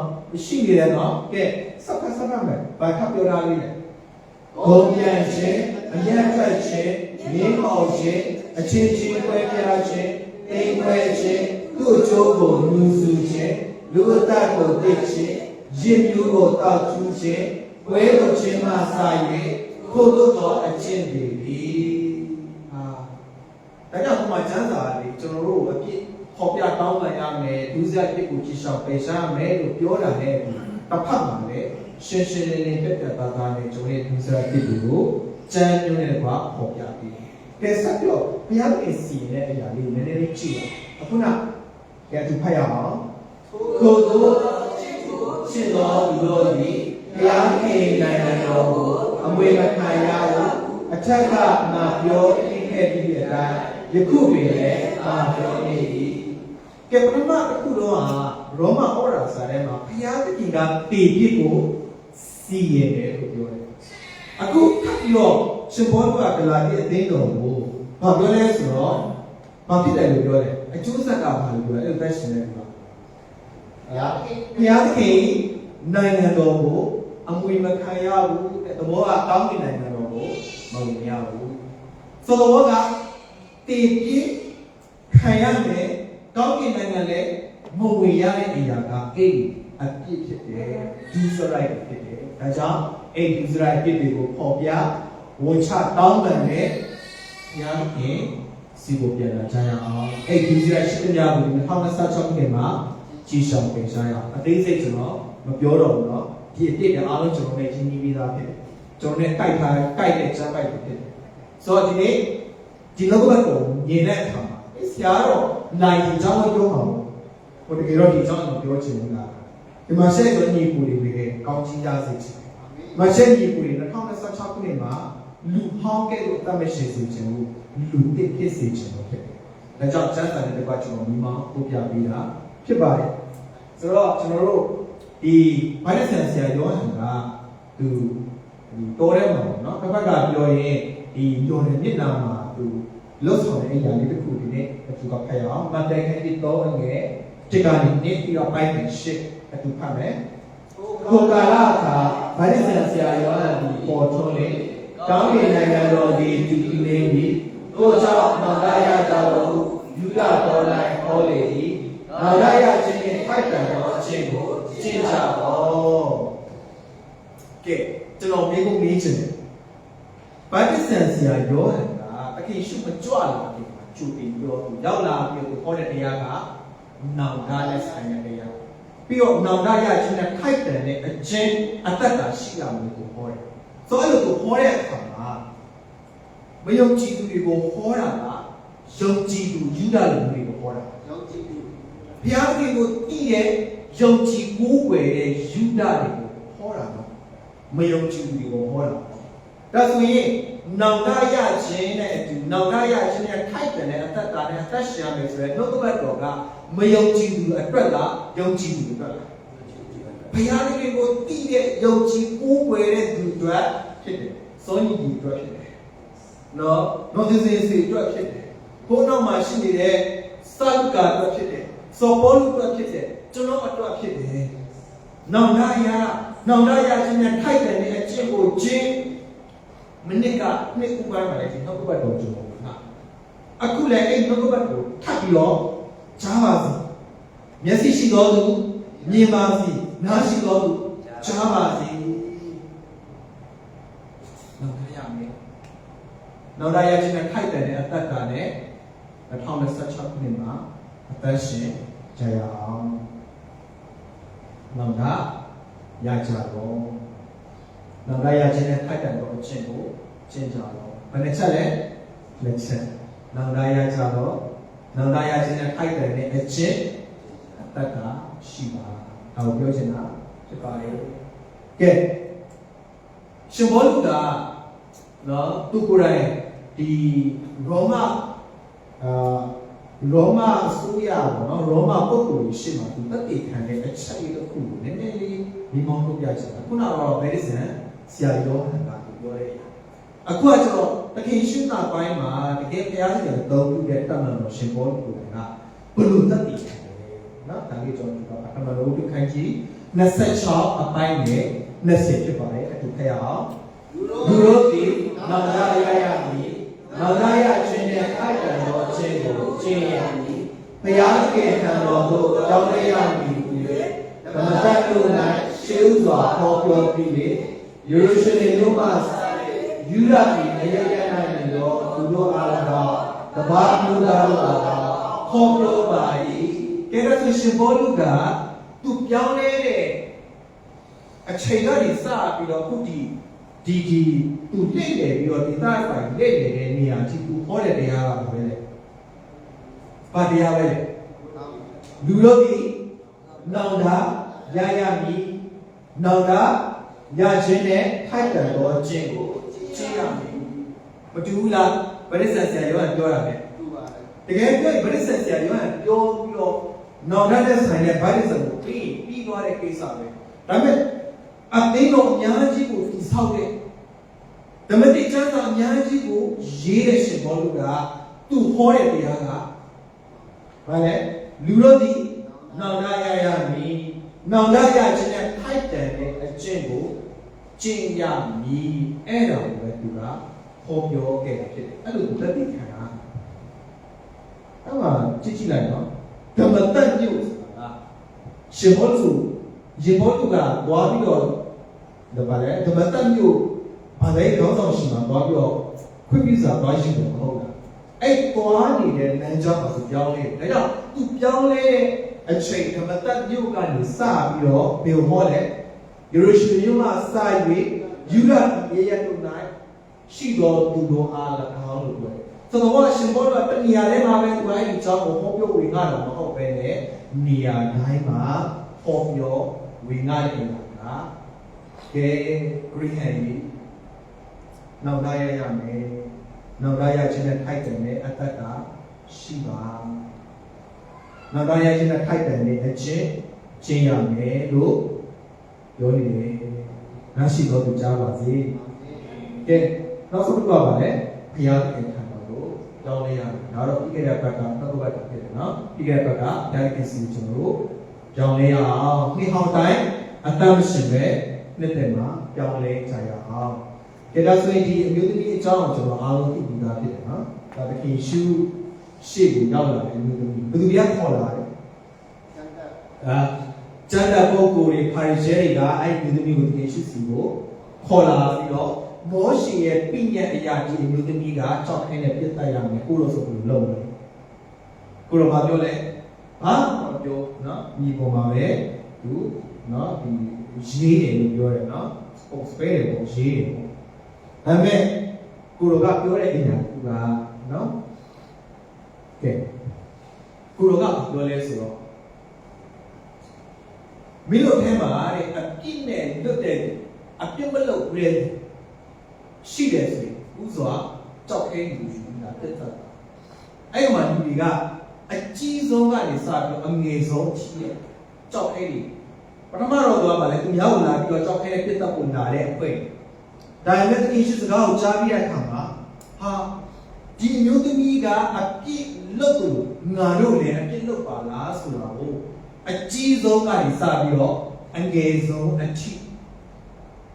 ရှိနေတယ်နော်ကဲစပ်မယ်ဘာခပ်ပြောတာလေးလဲဂုံပြန်ခြင်းအញ្ញတ်ထွက်ခြင်းငင်းပေါက်ခြင်းအချင်းချင်းပွဲပြားခြင်းတိမ်ပွဲခြင်းသူ့အကျိုးကိုလူစုခြင်းလူအသက်ကိုသိခြင်းရစ်မျိုးကိုတောက်ကျူးခြင်းပွဲကိုချင်းမှစာ၍ထို့သောအချင်းတွေဒီဒါကြောင့်ဒီမှာကျမ်းစာလေးကျွန်တော်တို့အပြစ်ဟောပြတောင်းပန်ရမယ်ဒုစရိုက်ပြစ်ကိုကြည်ဆောင်ပယ်ရှားမယ်လို့ပြောတာနဲ့တစ်ဖက်မှာလည်းရှင်းရှင်းလင်းလင်းပြတ်ပြတ်သားသားနဲ့ကျွန်တော်ရဲ့ဒုစရိုက်ပြစ်ကိုကျမ်းမျိုးနဲ့ဘာဟောပြပြီးကဲဆက်ပြောဘုရားခင်စီနဲ့အရာလေးနည်းနည်းလေးကြည့်အောင်အခုနကဲသူဖတ်ရအောင်ထို့သောရှင်တော်လူတို့သည်ဘုရားခင်နိုင်ငံတော်ကိုအမွေမခံရဘူးအထက်ကငါပြောခဲ့ပြီးတဲ့အတိုင်းယခုပင်လည်းအာပြောနေ၏ကဲပထမတစ်ခုတော့ရောမဩဝါဒစာထဲမှာဘုရားသခင်ကတေပြစ်ကိုစီရင်တယ်လို့ပြောတယ်အခုထပ်ပြီးတော့ရှင်ဘောကဂလာတိအသိတော်ကိုဘာပြောလဲဆိုတော့ဘာဖြစ်တယ်လို့ပြောတယ်အကျိုးဆက်ကဘာလို့ပြောလဲအဲ့ဒါရှင်တယ်ကွာဘုရားသခင်နိုင်ငံတော်ကိုအမွေမခံရဘူးတဲ့သဘောကတောင်းတင်နိုင်ငံတော်ကိုမဝင်ရဘူးဆိုတော့ကတေပြစ်ခံရမယ်တောင်းတင်နိုင်ငံလည်းမဝင်ရတဲ့နေရာကအဲ့အပြစ်ဖြစ်တယ်ဒီစရိုက်ဖြစ်တယ်ဒါကြောင့်အဲ့ဒီစရိုက်ဖြစ်တွေကိုပေါ်ပြဝန်ချတောင်းပန်တဲ့ဘုရားသခင်စီကိုပြန်လာကြရအောင်အဲ့ဒီစရိုက်ရှိတဲ့များကို2026ခုနှစ်မှာကြည်ဆောင်ပြန်ရှားရအောင်အသေးစိတ်ကျွန်တော်မပြောတော့ဘူးเนาะဒီအပြစ်တွေအားလုံးကျွန်တော်နဲ့ရှင်းပြီးသားဖြစ်တယ်ကျွန်တော်နဲ့ကြိုက်တဲ့ကြားပိုက်ဖြစ်တယ်ဆိုတော့ဒီနေ့ဒီလောကဘက်ကိုမြင်တဲ့အခါမှာဆရာတော့နိုင်ဒီကြောင်းပြောမှာဟိုတကယ်တော့ဒီကြောင်းကိုပြောချင်နေတာဒီမှာဆက်ဆိုညီကိုတွေပဲကောင်းချီးရစေချင်မဆက်ညီကိုတွေ2026ခုနှစ်မှာလူဟောင်းကဲ့သို့တတ်မရှိစေချင်ဘူးလူတစ်ဖြစ်စေချင်လို့ဖြစ်တယ်ဒါကြောင့်ကျမ်းစာတဲ့တစ်ပတ်ကျွန်တော်မိမပို့ပြပေးတာဖြစ်ပါတယ်ဆိုတော့ကျွန်တော်တို့ဒီဘိုင်းဆန်ဆရာယောဟန်ကသူတော်ထဲမှာပေါ့နော်တစ်ဖက်ကပြောရင်ဒီညော်တဲ့မျက်နှာမှာသူလွတ်ဆောင်တဲ့အရာလေးတစ်ခုဒီနေ့သူကဖတ်ရအောင်မတန်ခတိတော်ငယ်ဒီကနေ့နေ့ပြီးတော့ပိုင်းနဲ့ရှစ်အတူဖတ်မယ်ကိုကာလအခါဘိုင်းဆန်ဆရာယောဟန်ဒီပေါ်ထွန်းလေကောင်းကင်နိုင်ငံတော်ဒီတည်နေပြီးကိုကြောင့်နောင်တရတော်ယူရတော်လိုက်ဟောလေ၏နောင်တရခြင်းဖြင့်ဖိုက်တန်သောအခြင်းကိုကျင့်ကြတော့ကဲကျွန်တော်မြေကိုမေးချင်တယ်ဘိုင်းဆန်ဆရာယောဟန်ကတကယ်ရှိမကြွလာတယ်ကြ ကျူတင်ပြောသူရောက်လာပြီးတော့ဟောတဲ့တရားကနောင်တနဲ့ဆိုင်တဲ့တရားပြီးတော့နောင်တရခြင်းနဲ့ထိုက်တန်တဲ့အကျဉ်းအသက်တာရှိရမယ်ကိုဟောတယ်ဆိုတော့အဲ့လိုကိုဟောတဲ့အခါမှာမယုံကြည်သူတွေကိုဟောတာကယုံကြည်သူယူဒလူတွေကိုဟောတာယုံကြည်သူဘုရားသခင်ကိုတည်တဲ့ယုံကြည်ကိုးကွယ်တဲ့ယူဒတွေကိုဟောတာနော်မယုံကြည်သူတွေကိုဟောတာဒါဆိုရင်နောင်တရခြင်းနဲ့အတူနောင်တရခြင်းနဲ့ထိုက်တယ်နဲ့အသက်တာနဲ့အသက်ရှင်ရမယ်ဆိုရင်နှုတ်ကပတ်တော်ကမယုံကြည်သူအတွက်ကယုံကြည်သူအတွက်လားဘုရားသခင်ကိုတည်တဲ့ယုံကြည်ကိုးကွယ်တဲ့သူအတွက်ဖြစ်တယ်စောညီကြီးအတွက်ဖြစ်တယ်နော်ဒီစီအတွက်ဖြစ်တယ်ဘုန်းတော်မှာရှိနေတဲ့စံကာအတွက်ဖြစ်တယ်စောပေါ်လူအတွက်ဖြစ်တယ်ကျွန်တော်အတွက်ဖြစ်တယ်နောင်တရခြင်းနဲ့ထိုက်တယ်နဲ့အကျင့်ကိုခြင်းမနစ်ကနှစ်ဥပမာလည်းဒီနှုတ်ကပတ်တော်ကျွန်တော်ဟာအခုလည်းအဲ့နှုတ်ကပတ်တော်ထပ်ပြီးတော့ကြားပါစီမျက်စိရှိတော်သူမြင်ပါစီနားရှိတော်သူကြားပါစီနောက်ထပ်ရမယ်နောက်ရခြင်းနဲ့ထိုက်တဲ့အသက်တာနဲ့2026ခုနှစ်မှာအသက်ရှင်ကြရအောင်နောက်တာရကြတော့နောက်ရခြင်းနဲ့ထိုက်တဲ့တော့အချင်းကိုကျင့်ကြတော့ဘယ်နှချက်လဲလက်ချက်နောက်ရကြတော့နောက်ရခြင်းနဲ့ထိုက်တဲ့အချင်းအတက်ကရှိပါဒါကိုပြောချင်တာဖြစ်ပါလေကဲရှင်ဘောလူကနော်သူကိုယ်တိုင်ဒီရောမအစိုးရပေါ့နော်ရောမပုဂ္ဂိုလ်ကြီးရှိမှသူတတ်သိခံတဲ့အချက်အလက်ကိုနည်းနည်းလေးဒီမောင်းထုတ်ပြချင်တာခုနကတော့ဗေဒစံဆရာရောဟန်ကပြောရဲအခုကကျတော့တခင်ရှုနာပိုင်းမှာတကယ်ဘုရားရှင်တော်ပြုတဲ့တမန်တော်ရှင်ဘောလူကိုကဘလို့တတ်သိခံတယ်နော်ဒါလေးကျွန်တော်အမှန်လို့ဒီခိုင်းကြည့်26အပိုင်းနဲ့20ဖြစ်ပါတယ်အတူဖတ်ရအောင်လူတို့ဒီနောင်တရရမည်နောင်တရခြင်းနဲ့ခိုက်တန်သောအခြင်းကိုကျင့်ရမည်ဘုရားခင်ထံတော်သို့ကြောင်းလဲရမည်ဟူ၍ဓမ္မသတ်တို့၌ရှေးဥစွာဟောပြောပြီးလေယေရုရှလင်မြို့မှယူဒပြည်အရရ၌နေသောသူတို့အား၎င်းတပါးမျိုးသားတို့အား၎င်းဟောပြောပါ၏ကဲဒါဆိုရှင်ဘောလူကသူပြောင်းလဲတဲ့အချိန်ကနေစပြီးတော့ခုဒီသူလိမ့်တယ်ပြီးတော့ဒီသားပိုင်လိမ့်နေတဲ့နေရာကြီးသူဟောတဲ့တရားကဘာပဲလဲဘာတရားပဲလဲလူတို့ဒီနောင်တရရမည်နောင်တရခြင်းနဲ့ထိုက်တန်သောအကျင့်ကိုကျင့်ရမည်မတူဘူးလားဗရိစ္ဆာဆရာယောဟန်ပြောတာပဲတကယ်ပြောဗရိစ္ဆာဆရာယောဟန်ပြောပြီးတော့နောင်တတဲ့ဆိုင်တဲ့ဗရိစ္ဆာကိုပြီးသွားတဲ့ကိစ္စပဲဒါပေမဲ့အသိတော်အများကြီးကိုဒီဆောက်တဲ့ဓမ္မတိကျမ်းစာအများကြီးကိုရေးတဲ့ရှင်ဘောလူကသူ့ဟောတဲ့တရားကဘာလဲလူတို့ဒီနောင်တရမည်နောင်တရခြင်းနဲ့ထိုက်တန်တဲ့အကျင့်ကိုကျင့်ရမည်အဲ့ဒါကိုပဲသူကဟောပြောခဲ့တာဖြစ်တယ်အဲ့လိုသက်သေခံတာအဲ့မှာကြည့်လိုက်နော်ဓမ္မတတ်ညု့ဆိုတာရှင်ဘောလူကသွားပြီးတော့ဒါလည်းဓမ္မတတ်ညု့ဘာလဲခေါင်းဆောင်ရှိမှာသွားပြီးတော့ခွင့်ပြုစာသွားရှိတယ်မဟုတ်လားအဲ့သွားနေတဲ့လမ်းကြောင်းမှာသူပြောင်းလဲဒါကြောင့်သူပြောင်းလဲတဲ့အချိန်ဓမ္မတတ်ညု့ကနေစပြီးတော့ဘယ်ဟောလဲယေရုရှလင်မြို့မှာစ၍ယူဒပြည်ရဲ့တို့၌ရှိတော်သူတို့အား၎င်းလို့ပြောတယ်ဆိုတော့ရှင်ဘောကတနေရာထဲမှာပဲသူအဲ့ဒီအကြောင်းကိုဟောပြောဝင်တာမဟုတ်ပဲနဲ့နေရာတိုင်းမှာဟောပြောဝင်ရတဲ့အခါကကဲဂရိဟန်ကြီးနောင်တရမယ်နောင်တရခြင်းနဲ့ထိုက်တယ်နဲ့အတ္တကရှိပါနောင်တရခြင်းနဲ့ထိုက်တယ်နဲ့အချင်းချင်းရမယ်လို့ပြောနေတယ်ငါရှိတော်သူကြားပါစေကဲနောက်ဆုံးတစ်ခုပါလေဘုရားခင်ခံတော်ကိုတောင်းလဲရမယ်ဒါတော့ပြီးခဲ့တဲ့ဘက်ကနှုတ်ဘက်ဖြစ်တယ်နော်ပြီးခဲ့တဲ့ဘက်ကဘုရားခင်စီကျွန်တော်တို့ပြောင်းလဲရအောင်နှိဟောင်းတိုင်းအတ္တမရှိပဲနှစ်သက်မှာပြောင်းလဲကြရအောင်ကဲဒါဆိုရင်ဒီအမျိုးသမီးအကြောင်းကိုကျွန်တော်အားလုံးသိပြီးသားဖြစ်တယ်နော်ဒါတခင်ရှုရှေ့ကိုရောက်လာတဲ့အမျိုးသမီးဘယ်သူများခေါ်လာလဲကျန်တဲ့ပုဂ္ဂိုလ်တွေပါရီရှဲတွေကအဲ့ဒီအမျိုးသမီးကိုတခင်ရှုစီကိုခေါ်လာပြီးတော့မောရှေရဲ့ပြည့်ညက်အရာဒီအမျိုးသမီးကကြောက်ခိုင်းတဲ့ပြစ်တတ်ရမယ်ကိုလို့ဆိုပြီးလုပ်တယ် ကိုရောဘာပြောလဲဘာပြောနော်ညီပေါ်မှာပဲသူနော်ဒီရေးတယ်လို့ပြောတယ်နော်ပုံစပယ်တယ်ပုံရေးတယ်ဒါပေမဲ့ကိုရောကပြောတဲ့အရာကနော်ကဲကိုရောကပြောလဲဆိုတော့မင်းတို့ထဲမှာတဲ့အပြစ်နဲ့လွတ်တဲ့အပြစ်မလုပ်ရဲရှိတယ်ဆိုရင်ဥစွာကြောက်ခဲလူရှိတာတက်တာအဲ့မှာလူတွေကအကြီးဆုံးကနေစပြီးအငယ်ဆုံးကြီးတဲ့ကြောက်ခဲတွေပထမတော့သူကဗာလဲသူရောက်လာပြီးတော့ကြောက်ခဲနဲ့ပြတ်သက်ပုံလာတဲ့အခွင့်ဒါပေမဲ့ဒီရှိစကားကိုကြားပြီးတဲ့အခါမှာဟာဒီမျိုးသမီးကအပြစ်လုပ်လို့ငါတို့လည်းအပြစ်လုပ်ပါလားဆိုတာကိုအကြီးဆုံးကနေစပြီးတော့အငယ်ဆုံးအထိ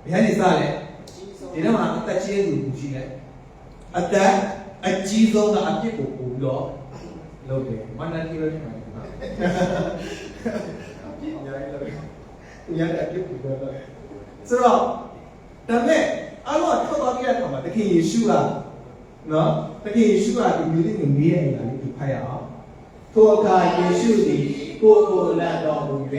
ဘယ်ကနေစလဲဒီတော့မှာအသက်ကြီးသူရှိတယ်အသက်အကြီးဆုံးကအပြစ်ကိုပို့ပြီးတော့လုပ်တယ်မန္တလေးလို့ထင်တယ်နော်အပြစ်အများကြီးလုပ်တယ်သူရတဲ့အပြစ်ကိုပြောတယ်ဆိုတော့ဒါမဲ့အားလုံးကထောက်သွားပြတဲ့အခါမှာတခင်ယေရှုကနော်တခင်ယေရှုကဒီမျိုးလေးကိုမေးတဲ့အရာလေးကိုဖတ်ရအောင်ထိုအခါယေရှုသည်ကိုလတ်တော်မူ၍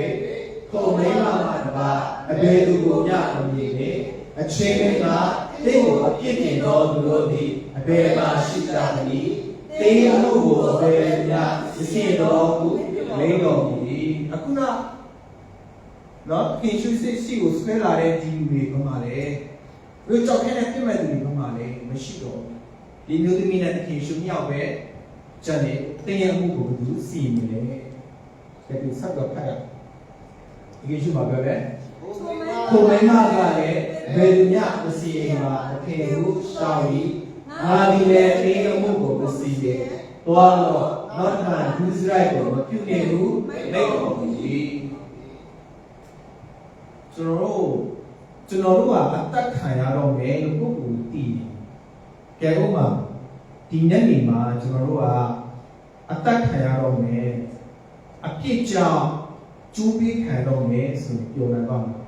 ခုံမိမမှတပါအဘယ်သူကိုမျှမမြင်နှင့်အချင်းချင်းကတင့်ကိုအပြစ်တင်တော်သူတို့သည်အဘယ်မှာရှိကြသနည်းတင်းအမှုကိုအဘယ်မျှမရှင်းတော်မူလိမ့်တော်မူ၏အခုနော်ခင်ရှုစစ်စီကိုဆွဲလာတဲ့ဒီလူတွေဘယ်မှာလဲဘယ်ကြောက်ခဲတဲ့ပြစ်မဲ့သူတွေဘယ်မှာလဲမရှိတော့ဒီမျိုးသမီးနဲ့ခင်ရှုမြောက်ပဲကျန်တဲ့တင်းရဲ့အမှုကိုသူစီနေတယ်ကဲဒီဆက်တော့ဖတ်ရဒီကိစ္စမှာပြောတယ်ခုံမိမကလည်းဘယ်သူမျှမစီရင်မှာမခင်ဘူးရှောင်းပြီးငါဒီလေတင်းအမှုကိုမစီရင်သွားတော့နောက်တစ်ခါဒုစရိုက်ကိုမပြုနေဘူးလိမ့်တော်မူ၏ကျွန်တော်တို့ကအသက်ခံရတော့မယ်လို့ပုဂ္ဂိုလ်သိတယ်ကဲဥမာဒီနေ့နေမှာကျွန်တော်တို့ကအသက်ခံရတော့မယ်အပြစ်ကြောင့်ကျူးပြီးခံတော့မယ်ဆိုပြောနိုင်ပါ့မလား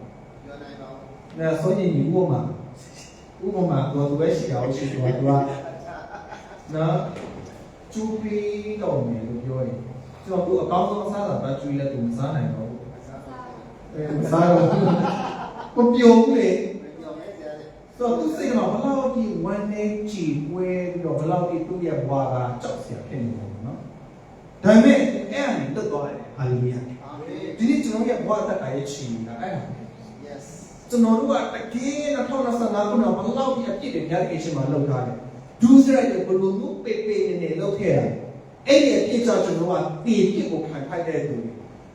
ပြောနိုင်ပါဘူးဒါဆိုရင်ဒီဥပမာတော့သူပဲရှိအောင်ရှိတော့သူကနော်ကျူးပြီးတော့မယ်လို့ပြောရင်ကျွန်တော်တို့အကောင်းဆုံးစားတာပဲကျူးလဲသူမစားနိုင်တော့ဘူးမစားတော့မပြောဘူးလေဆိုတော့သူစိတ်မှာဘလောက်ဒီဝန်နေကြည်ဝဲပြီးတော့ဘလောက်ဒီသူ့ရဲ့ဘဝကကြောက်စရာဖြစ်နေတယ်နော်ဒါပေမဲ့အဲ့ဒါနဲ့လွတ်သွားတယ်ဟာလေလုယာဒီနေ့ကျွန်တော်ရဲ့ဘဝတက်တာရဲ့ချီနေတာအဲ့ဒါ yes ကျွန်တော်တို့ကတကယ်2025ခုနှစ်ဘလောက်ဒီအပြစ်တွေများတဲ့ရှင်မှာလောက်ထားတယ်ဒုစရိုက်တွေဘလို့မျိုးပေပေနေလောက်ခဲ့တာအဲ့ဒီအပြစ်ကြောင့်ကျွန်တော်ကတည်ပြစ်ကိုခံခိုက်တဲ့သူတွေ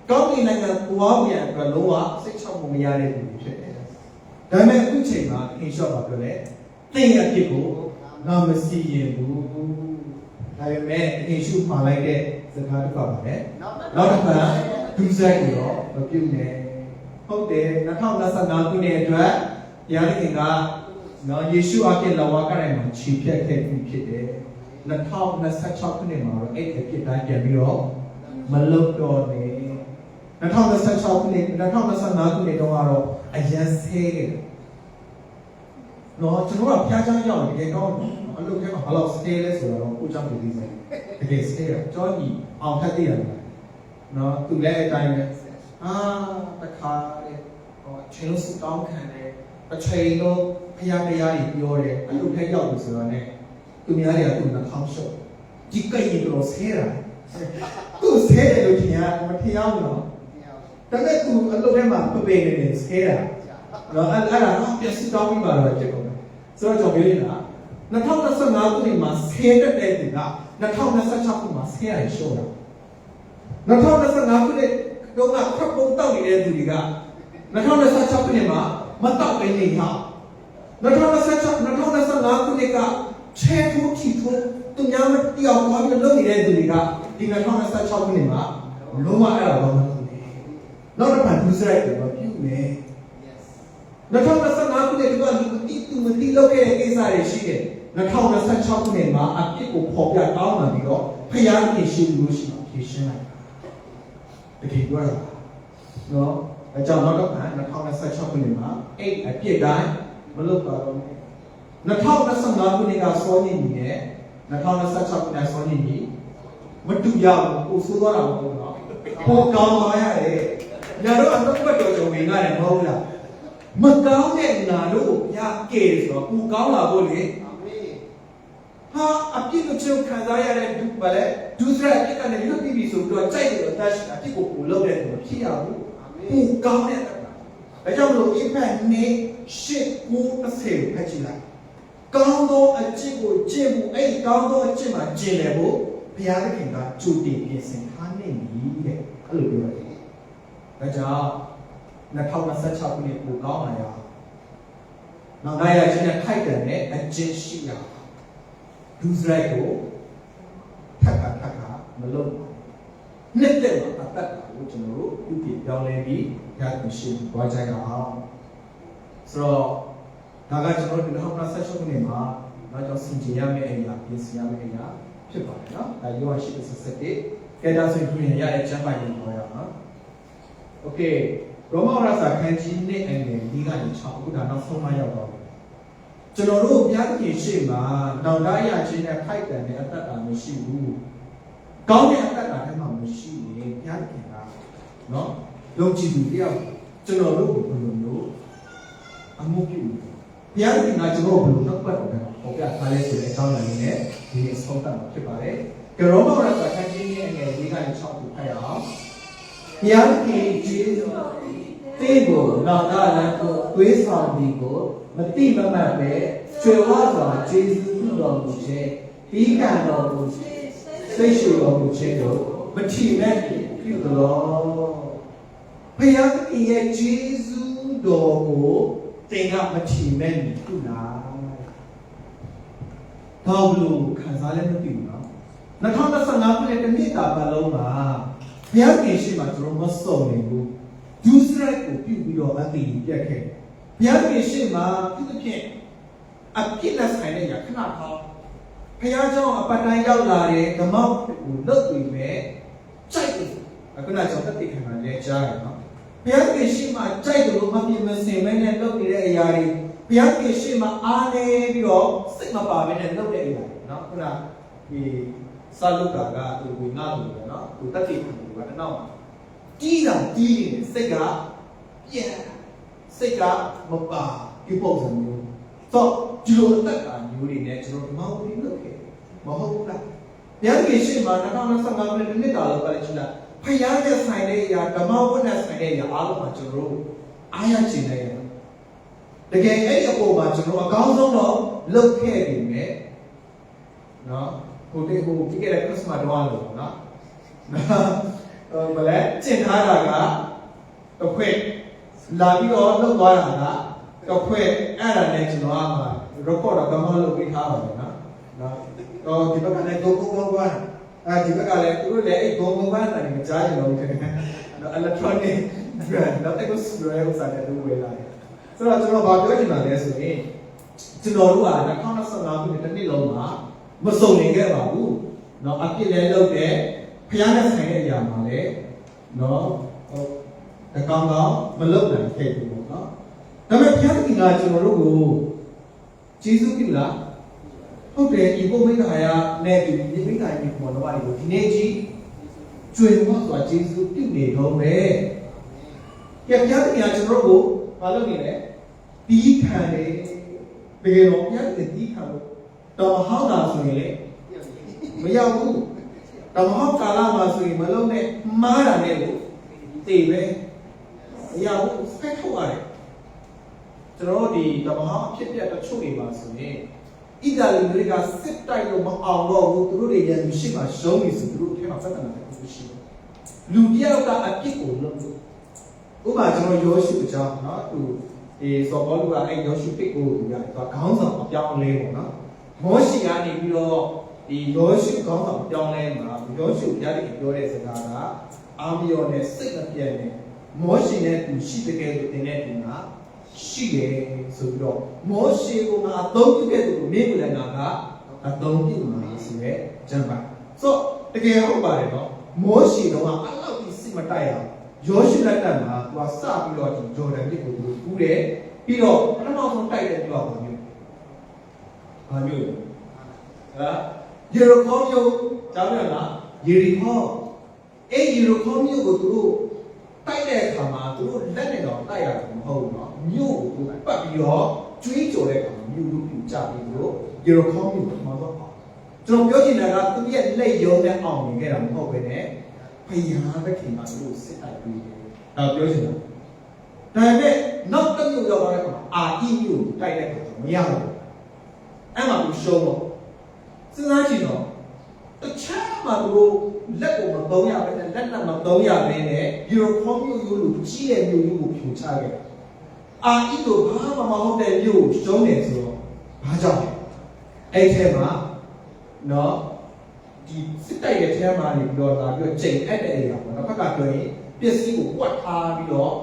ကောင်းကင်နိုင်ငံဘဝပြန်အတွက်လုံးဝစိတ်ချမှုမရတဲ့သူတွေဖြစ်တယ်ဒါပေမဲ့အခုချိန်မှာအင်ရှော့ပါပြောလဲတင်ရဖြစ်ကိုငါမစီရင်ဘူးဒါပေမဲ့အင်ရှုမှာလိုက်တဲ့စကားတစ်ခါပါလေနောက်တစ်ခါဒုစရိုက်ကိုတော့မပြုနဲ့ဟုတ်တယ်2025ခုနှစ်အတွက်ဘုရားသခင်ကနော်ယေရှုအဖြစ်လောကရိုင်မှာခြေဖြတ်ခဲ့ပြီးဖြစ်တယ်2026ခုနှစ်မှာတော့အဲ့ဒီအဖြစ်တိုင်းပြန်ပြီးတော့မလုပ်တော့နဲ့2026ခုနှစ်2025ခုနှစ်တုန်းကတော့အရန်ဆဲခဲ့တယ်။နော်ကျွန်တော်ကဖျားချောင်းရောက်တကယ်တော့အလုပ်ထဲမှာဘယ်လောက် stay လဲဆိုတော့ကိုကြောင့်ပြည်သေးတယ်။တကယ် stay တော့ကြောကြီးအောင်ဖတ်သိရတယ်။နော်သူလည်းအတိုင်းပဲ။တခါလေဟောချင်းလို့စတောင်းခံတယ်။အချိန်လုံးဖျားတရားကြီးပြောတယ်။အလုပ်ထဲရောက်လို့ဆိုတော့ ਨੇ သူများတွေကသူ့နှာခေါင်းရှုပ်။ဒီကိန်းတော့ဆဲတာ။သူဆဲတယ်လို့ထင်ရမထင်အောင်နော်။ဒါပေမဲ့သူအလုပ်ထဲမှာပပေနေဆဲတာနော်အဲ့ဒါတော့ပြစစ်တောင်းပြီးပါတော့ဖြစ်ကုန်တယ်ဆိုတော့ကျွန်တော်ပြောနေတာ2025ခုနှစ်မှာဆဲတဲ့တဲ့သူက2026ခုမှာဆဲရရှိုးတာ2025ခုနှစ်တုန်းကခပ်ပုံတောက်နေတဲ့သူတွေက2026ခုနှစ်မှာမတောက်ပဲနေဟာ2025ခုနှစ်ကချဲထိုးချီထိုးသူများမတယောက်သွားပြီးလုပ်နေတဲ့သူတွေကဒီ2026ခုနှစ်မှာလုံးဝအဲ့ဒါတော့နောက်တစ်ခါဒုစရိုက်တွေပြုမယ်2025ခုနှစ်ကလူမတိလောက်ခဲ့တဲ့ကိစ္စတွေရှိတယ်2026ခုနှစ်မှာအပြစ်ကိုပေါ်ပြတောင်းမှပြီးတော့ဖျားပြင်ရှိလို့ရှိဖြေရှင်းလိုက်တကယ်ပြောတာနော်အကြောင်းတော့2026ခုနှစ်မှာအဲ့အပြစ်တိုင်းမလုပ်ပါတော့ဘူး2025ခုနှစ်ကစောညင်နေတယ်2026ခုနှစ်စောညင်ပြီး မတူရဘူးကိုဆိုးသွားတာမဟုတ်ဘူးနော်ကိုကောင်းသွားရတယ်ညာတော့အတော့ဘတ်တော်ဝင်ရတယ်မဟုတ်လားမကောင်းတဲ့ငါတို့ကိုဘုရားကယ်ဆိုတော့ကိုကောင်းလာဖို့လေဟာအပြစ်ကိုချုပ်ခံစားရတဲ့ဒုစရအပြစ်ကနေလွတ်ပြီးဆိုတော့ကြိုက်တယ်အသက်ရှင်အပြစ်ကိုကိုလုပ်တဲ့သူဖြစ်ရဘူးကိုကောင်းတဲ့ဒါကြောင့်လို့အိဖက်နေရှစ်ကို30ကိုဖတ်ကြည့်လိုက်ကောင်းသောအကျင့်ကိုကျင့်မှုအဲ့ဒီကောင်းသောအကျင့်မှာကျင့်တယ်ဖို့ဘုရားသခင်ကကြိုတင်ပြင်ဆင်ထားနေပြီတဲ့အဲ့လိုပြောတယ်ဒါကြောင့်2026ခုနှစ်ကိုကောင်းလာရနောက်900ချင်းနဲ့ထိုက်တယ်နဲ့အကျင့်ရှိရဒုစရိုက်ကိုထပ်ခါမလုပ်နှစ်သက်မှာအသက်ကိုကျွန်တော်တို့ပြုပြင်ပြောင်းလဲပြီးရသရှိသွားကြရအောင်ဆိုတော့ဒါကကျွန်တော်တို့2026ခုနှစ်မှာတော့ကျွန်တော်စင်ကြရမယ့်အရာပြင်ဆင်ရမယ့်အရာဖြစ်ပါတယ်နော်ဒါယောဟန်8:17ကဲဒါဆိုရင်ရတဲ့ကျမ်းပိုင်ကိုပြောရအောင်โอเคရောမရစာခန်းကြီးနဲ့အငယ်ဒီကနေ6အခုဒါနောက်ဆုံးမှရောက်တော့ကျွန်တော်တို့ဘုရားသခင်ရှေ့မှာတောင်တရချင်းနဲ့ဖိုက်တန်တဲ့အတ္တတာမရှိဘူးကောင်းတဲ့အတ္တတာထဲမှာမရှိရင်ဘုရားသခင်ကနော်ယုံကြည်သူတယောက်ကျွန်တော်တို့ကိုဘယ်လိုမျိုးအမှုပြုဘုရားသခင်ကကျွန်တော်ဘယ်လိုနှုတ်ပတ်တော်နဲ့ဟောပြထားလဲဆိုတဲ့အကြောင်းအရာလေးနဲ့ဒီနေ့ဆုံးသတ်မှာဖြစ်ပါတယ်ကရောမရစာခန်းကြီးနဲ့အငယ်ဒီကနေ6ကိုဖတ်ရအောင်ဘုရားသခင်ကျေးဇူးတေကိုနောင်တလန်ကိုသွေးဆောင်ဒီကိုမတိမမတ်ပဲကျွေဝစွာကျေးဇူးပြုတော်မူခြင်းပြီးခံတော်မူစိတ်ရှိတော်မူခြင်းတို့မထီမဲ့ပြုတော်ဘုရားသခင်ရဲ့ကျေးဇူးတော်ကိုသင်ကမထီမဲ့ပြုလားဘာလို့ခံစားလဲမသိဘူးနော်2025ခုနှစ်တစ်နှစ်တာပတ်လုံးမှာဘုရားခင်ရှိမှကျွန်တော်မစုံနေဘူးဒုစရိုက်ကိုပြုပြီးတော့အတိပြတ်ခဲ့ဘုရားခင်ရှိမှပြုသဖြင့်အပြစ်နဲ့ဆိုင်တဲ့ရခဏထောင်းဘုရားကျောင်းအပတိုင်းရောက်လာတဲ့ဓမ္မကိုလွတ်ပြီးမဲ့ကြိုက်တယ်အခုနကျွန်တော်တက်ခံရတဲ့ကြားရနော်ဘုရားခင်ရှိမှကြိုက်တယ်လို့မပြင်းမစင်မဲနဲ့လုပ်နေတဲ့အရာတွေဘုရားခင်ရှိမှအားနေပြီးတော့စိတ်မပါဘဲနဲ့လုပ်တဲ့အရာတွေနော်ခုနဒီစာလုကာကသူကိုငါ့လို့ပဲနော်သူတက်ခံတယ်ကတနောက်တီးတာတီးနေစိတ်ကပြန်စိတ်ကမပါဒီပုံစံမျိုးတော့ဒီလိုအသက်တာမျိုးတွေနဲ့ကျွန်တော်ဒီမှာဝီလုပ်ခဲ့မဟုတ်ဘူးလားဘုရားခင်ရှိမှ2025ခုနှစ်နှစ်တာလောက်ပါလေချင်းလားဖယားရဲ့ဆိုင်တဲ့အရာဓမ္မဝတ်နဲ့ဆိုင်တဲ့အရာအားလုံးမှာကျွန်တော်တို့အားရချင်တယ်တကယ်အဲ့ဒီအပေါ်မှာကျွန်တော်အကောင်းဆုံးတော့လုပ်ခဲ့ပြီမဲ့နော်ဟိုပြီးခဲ့တဲ့ Christmas တော့လို့နော်ဘယ်လဲကျင့်ထားတာကတစ်ခွက်လာပြီးတော့လှုပ်သွားတာကတစ်ခွက်အဲ့ဒါနဲ့ကျွန်တော်ကမှ record တော့ကမလုပ်ပေးထားပါမယ်နော်တော့ဒီဘက်ကလည်းကိုကွာဒီဘက်ကလည်းသူတို့လည်းအဲ့ဂုံပန်းတိုင်းမကြားကြလို့ခင်ဗျာနော် electronic brand တော့အဲ့ကိုစရွယ်ဥစ္စာတွေဝယ်လာတယ်ဆိုတော့ကျွန်တော်ဘာပြောချင်တာလဲဆိုရင်ကျွန်တော်တို့က2025ခုနှစ်တစ်နှစ်လုံးမှာမစုံနေခဲ့ပါဘူးနော်အပြစ်လည်းလုပ်တယ်ဖျားနဲ့ဆိုင်တဲ့အရာမှာလည်းနော်တကောင်မလုပ်နိုင်ခဲ့ဘူးပေါ့နော်ဒါပေမဲ့ဘုရားသခင်ကကျွန်တော်တို့ကိုကျေးဇူးပြုလားဟုတ်တယ်ဒီပုဂ္ဂိုလ်ခါရနဲ့ဒီမိခိုင်ဒီပေါ်တော့ပါလို့ဒီနေ့ကြီးကျွေးဖို့ဆိုတာကျေးဇူးပြုနေတော့မယ်ကဲဘုရားသခင်ကကျွန်တော်တို့ကိုမလုပ်နေလဲတီးခံတယ်တကယ်တော့ဘုရားသခင်တီးခံလို့တော်ဟောင်းတာဆိုရင်လေမရဘူးတော်ဟောင်းကာလမှာဆိုရင်မလုံးနဲ့မှားတာနဲ့ကိုသိပဲမရဘူးဖက်ထုတ်ရတယ်ကျွန်တော်ဒီတော်ဟောင်းအဖြစ်ပြတချို့တွေပါဆိုရင်ဣဒါလီတွေကစစ်တိုက်လို့မအောင်တော့ဘူးသူတို့တွေရန်ရှိမှရှုံးနေဆိုသူတို့အထက်မှာစက်တနာတယ်သူရှိတယ်လူတယောက်ကအပြစ်ကိုလုပ်လို့ဥပမာကျွန်တော်ယောရှုအကြောင်းเนาะသူစောဘောလူကအဲ့ယောရှုတစ်ကိုသူကခေါင်းဆောင်အပြောင်းလဲပေါ့နော်မောရှိကနေပြီးတော့ဒီယောရှုခေါင်းဆောင်အပြောင်းလဲမှာယောရှုဘုရားတခင်ပြောတဲ့စကားကအာမယောနဲ့စိတ်မပြတ်နဲ့မောရှိနဲ့သူရှိတဲ့ကဲလို့တင်တဲ့သူကရှိတယ်ဆိုပြီးတော့မောရှိကငါအသုံးပြုခဲ့သူကိုမင်းကလည်းငါကအသုံးပြုမှာဆိုတဲ့ကျမ်းပါဆိုတကယ်ဟုတ်ပါတယ်နော်မောရှိတော့အဲ့လောက်ကြီးစိတ်မတိုက်အောင်ယောရှုလက်ထက်မှာသူကစပြီးတော့ဒီဂျော်ဒန်မြစ်ကိုသူကူးတယ်ပြီးတော့ပထမဆုံးတိုက်တဲ့သူကဘာမျိုးဟာယေရိုခေါမြို့ကြားရလား ယေရီခေါအဲ့ယေရီခေါမြို့ကိုသူတို့တိုက်တဲ့အခါမှာသူတို့လက်နဲ့တော့တိုက်ရတယ်မဟုတ်ဘူးเนาะမြို့ကိုပတ်ပြီးတော့ကျွေးကြော်တဲ့အခါမှာမြို့လူပြကြပြီးလို့ယေရီခေါမြို့ကိုမှတော့ကျွန်တော်ပြောချင်တာကသူရဲ့လက်ရုံနဲ့အောင်မြင်ခဲ့တာမဟုတ်ပဲနဲ့ဖယားသခင်ကသူတို့စစ်တိုက်ပြီးတယ်ဒါပြောချင်တာဒါပေမဲ့နောက်တစ်မျိုးရောက်သွားတဲ့အခါမှာအာအီမျိုးတိုက်တဲ့အခါမရဘူးအဲ့မှာသူရှုံးတော့စဉ်းစားကြည့်တော့တခြားမှာသူတို့လက်ကိုမသုံးရဘဲနဲ့လက်နဲ့မသုံးရဘဲနဲ့ယူရိုခေါမျိုးယူလို့ကြီးတဲ့မျိုးကိုဖြိုချခဲ့အာအီတို့ဘာမှမဟုတ်တဲ့မျိုးကိုရှုံးတယ်ဆိုတော့ဘာကြောင့်လဲအဲ့ထဲမှာနော်ဒီစစ်တိုက်ရဲ့ထဲမှာနေပြီးတော့လာပြီးတော့ချိန်အပ်တဲ့နေရာပေါ့နော်ဘက်ကပြောရင်ပစ္စည်းကိုဝတ်ထားပြီးတော့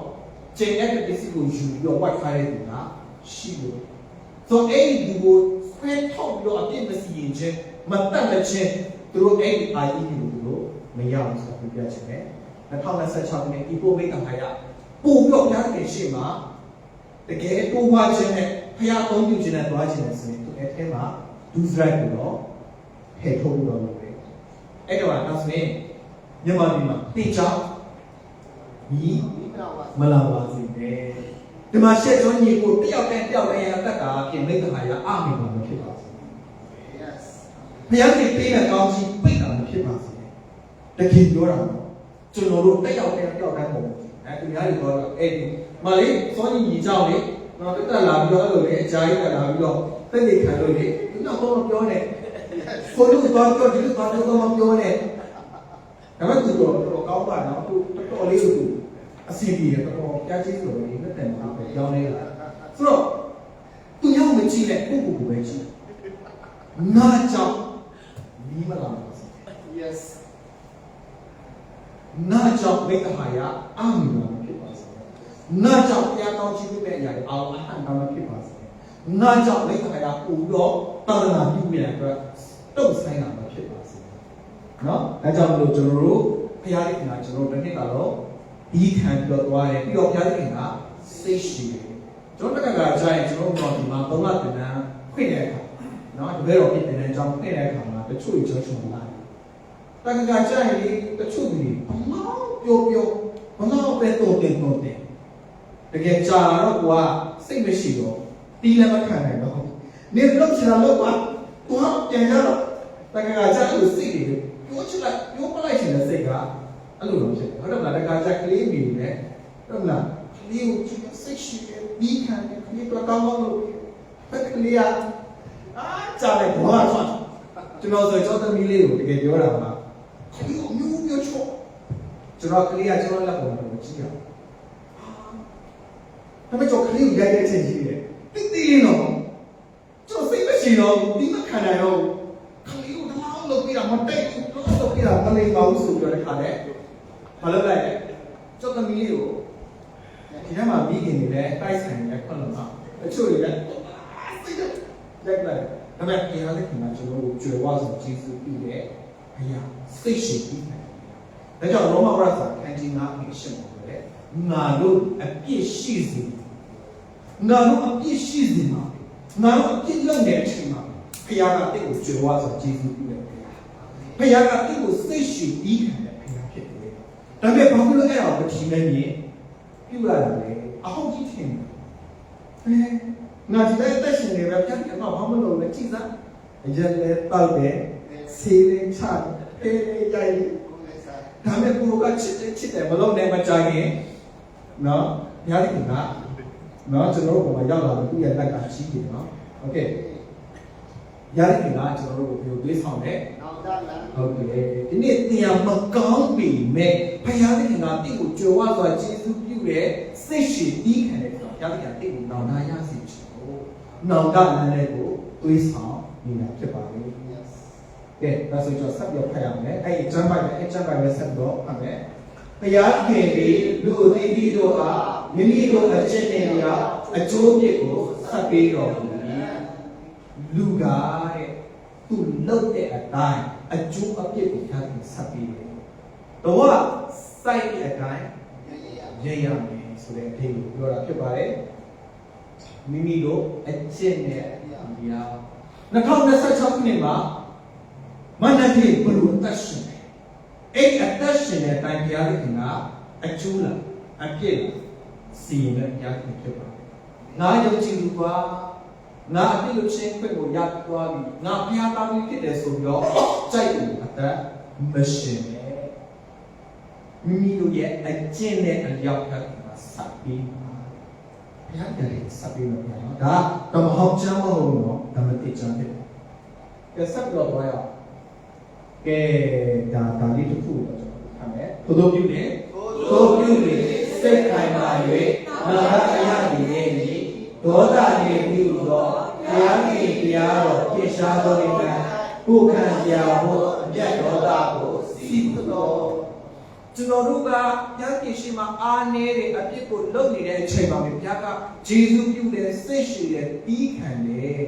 ချိန်အပ်တဲ့ပစ္စည်းကိုယူပြီးတော့ဝတ်ထားတဲ့သူကရှိလို့ဆိုအဲ့ဒီဒီကိုဖဲထောက်ပြီးတော့အပြစ်မစီရင်ခြင်းမတတ်မချင်းသူတို့အဲ့ဒီအာအီကိုသူတို့မရအောင်ဆိုပြပြချင်တယ်2016ခုနှစ်ဒီပို့မိတ်ကဟာရပို့ပြီးတော့ဘုရားခင်ရှေ့မှာတကယ်တိုးပွားခြင်းနဲ့ဘုရားအသုံးပြုခြင်းနဲ့တွားခြင်းနဲ့ဆိုရင်သူအဲ့ထဲမှာဒူးစရိုက်ကိုတော့ဟဲ့ထုတ်ပြီးတော့လုပ်တယ်အဲ့တော့နောက်ဆိုရင်မြန်မာပြည်မှာတိကျဒီမလာပါစေနဲ့ဒီမှာရှက်ကျော်ညီကိုတယောက်တည်းရအသက်တာအဖြစ်မိတ္တဟာရအမိပါမဖြစ်ပါဘူး yes ဘုရားရှင်ပေးတဲ့ကောင်းချီးပိတ်တာမဖြစ်ပါစေတကယ်ပြောတာတော့ကျွန်တော်တို့တယောက်တည်းပုံသူများတွေပြောတော့အဲ့ဒီမလေးစောညီကြောင့်လေတော့တက်လာပြီးတော့အဲ့လိုလေအကြာကြီးတက်လာပြီးတော့တက်နေခံလို့လေဒီတော့တော့ပြောနေကိုလူကတော့ပြောဒီလိုကတော့ပြောနေဒါပေမဲ့သူတော့ကောင်းပါတော့သူတော်လေးသူအစီအပြေတော့ကြားချင်းဆိုလို့ဒီနဲ့တန်တာပဲကြောင်းနေတာဆိုတော့သူရောက်မကြည့်နဲ့ကိုကိုပဲကြည့်ငါကြောင့်လီးမလာဘူး yes ငါကြောင့်မိတ္တဟာယအာမင်မဖြစ်ပါစေငါကြောင့်တရားကောင်းချီးပေးတဲ့အရာတွေအောင်အဟံကောင်းမဖြစ်ပါစေငါကြောင့်မိတ္တဟာယပူတော့တာသနာပြုရတဲ့အတွက်တုတ်ဆိုင်တာမဖြစ်ပါစေနော်အဲကြောင့်မလို့ကျွန်တော်တို့ဘုရားရှင်ကကျွန်တော်တို့တစ်နှစ်ကတော့ဒီခံပြီးတော့သွားတယ်ပြီးတော့ဘုရားရှင်ကစိတ်ရှိတယ်ကျွန်တော်တက္ကသိုလ်ကျရင်ကျွန်တော်တို့ဒီမှာ3လသင်တန်းခွင့်တဲ့အခါနော်တပည့်တော်ပြည်သင်တန်းကျောင်းခွင့်တဲ့အခါမှာတချို့ကျောင်းရှင်လာတက္ကသိုလ်ကျရင်တချို့ကြီးဘလောက်ပြောဘလောက်ပဲတော့တင်တကယ်ကြာတော့ကိုကစိတ်မရှိတော့တီးလည်းမခံနိုင်တော့နေတော့ချင်တော့ကွာသူကပြန်ကြတော့တက္ကသိုလ်ကျလို့စိတ်တွေပြောချလိုက်ပြောပလိုက်ချင်တဲ့စိတ်ကအဲ့လိုတော့ဖြစ်တယ်ဟုတ်တယ်မလားတက္ကသိုလ်ကျကလေးမိနေတယ်ဟုတ်လားကလေးကိုကြည့်စိတ်ရှိတယ်ပြီးခံတယ်ကလေးတော့ကောင်းလို့ကလေးကကြားလိုက်ဘာမှကျွန်တော်ဆိုကျောင်းသမီးလေးကိုတကယ်ပြောတာမှာကလေးကိုမျိုးချောကျွန်တော်ကလေးကကျွန်တော်လက်ပေါ်မှာကြည့်ရဒါပေမဲ့ကျွန်တော်ကလေးကိုရိုက်တဲ့ချိန်ကြီးတယ်တိတိလေးတော့ကျွန်တော်စိတ်မရှိတော့ဒီမခံနိုင်တော့ကလေးကိုတော့လုပ်ပြတာမတိတ်ဘူးတော့လုပ်ပြတာမလိမ္မာဘူးဆိုပြီးတော့တခါလဲမလုပ်လိုက်နဲ့ကျောင်းသမီးလေးကိုဒီထဲမှာပြီးခင်နေလဲတိုက်ဆိုင်နေခွန်းလို့ပါအချို့တွေလည်းစိတ်ရက်လိုက်ဒါပေမဲ့ဘုရားသခင်ကကျွန်တော်တို့ကြွယ်ဝဆိုကျေးဇူးပြုတဲ့ဘုရားစိတ်ရှိပြီးတယ်ဒါကြောင့်ရောမဝရစာခန်းကြီး9အရှင်းပေါ်တယ်ငါတို့အပြစ်ရှိစေငါတို့အပြစ်ရှိစေမှာငါတို့အပြစ်လုပ်နေတဲ့အချိန်မှာဘုရားကတင့်ကိုကြွယ်ဝဆိုကျေးဇူးပြုတယ်ဘုရားကတင့်ကိုစိတ်ရှိပြီးတယ်ဘုရားဖြစ်တယ်ဒါပေမဲ့ဘာလို့လဲအဲ့ဒါကိုဒီမဲ့မြင်ပြုရတယ်လေအဟုတ်ကြီးထင်တယ်ငါဒီတိုင်းတက်ရှင်နေပဲပြန်ပြန်တော့ဘာမလို့လဲကြည်စားရက်လဲတောက်တယ်ဆေးလေးချတယ်အေးရိုက်ဒါမဲ့ကိုကချစ်တယ်မလို့နဲ့မကြခင်နော်ညာဒီကနော်ကျွန်တော်တို့ကရောက်လာတော့သူ့ရဲ့လက်ကချီးတယ်နော်โอเคညာဒီကကျွန်တော်တို့ကိုပြောပေးဆောင်တယ်ဟုတ်ကဲ့ဒီနေ့တရားမကောင်းပြီမဲ့ဘုရားသခင်ကတင့်ကိုကြွယ်ဝစွာကျေးဇူးပြုတဲ့စိတ်ရှိပြီးခံတဲ့ဆိုတော့ဘုရားသခင်တင့်ကိုနောင်တရစေချင်လို့နောင်တလမ်းလေးကိုတွေးဆောင်နေတာဖြစ်ပါလိမ့်မယ်ကဲဒါဆိုကျွန်တော်ဆက်ပြီးဖတ်ရမယ်အဲ့ဒီကျမ်းပိုက်နဲ့ဆက်တော့ဖတ်မယ်ဘုရားခင်ဒီလူအသီးသီးတို့အားမိမိတို့အကျင့်တွေအကျိုးပြစ်ကိုဆက်ပေးတော်မူ၏လူကတဲ့သူလုပ်တဲ့အတိုင်းအကျိုးအပြစ်ကိုထားပြီးဆက်ပေးတယ်တော့စိုက်တဲ့အတိုင်းရရမယ်ဆိုတဲ့အဓိပ္ပာယ်ပြောတာဖြစ်ပါတယ်မိမိတို့အကျင့်နဲ့ဒီဟာ2026ခုနှစ်မှာမန္တလေးဘလူအသက်ရှင်တယ် အဲ့အသက်ရှင်တဲ့အတိုင်းဘုရားသခင်ကအကျိုးလားအပြည့်လားစီရင်တဲ့ဘုရားသခင်ဖြစ်ပါတယ်ငါယုံကြည်သူပါငါအပြည့်လို့ချင်းခွင့်ကိုရသွားပြီငါဘုရားသားကြီးဖြစ်တယ်ဆိုပြီးတော့ကြိုက်တယ်အသက်မရှင်နဲ့မိမိတို့ရဲ့အကျင့်နဲ့အလျောက်ထက်ကဆက်ပြီးဘုရားတည်းဆက်ပြီးတော့ပြောတာဒါတော့မဟုတ်ချမ်းမဟုတ်ဘူးနော်ဒါမတိချမ်းဖြစ်ကဲဆက်ပြီးတော့ပြောရအောင်ကဲဒါလေးတစ်ခုတော့ကျွန်တော်ထားမယ်သို့တော်ပြုနေစိတ်ခိုင်မာ၍နာရအရာဒီနေ၏ဒေါသနေပြုသောဘုရားရှင်တရားတော်ပြည့်ရှားသော၏ကကိုယ်ခံရာဖို့အပြတ်ဒေါသကိုစီးတော်ကျွန်တော်တို့ကဘုရားရှင်မှာအားနည်းတဲ့အပြစ်ကိုလုပ်နေတဲ့အချိန်မှာဘုရားကဂျေဇုပြုတဲ့စိတ်ရှိတဲ့ပြီးခံတယ်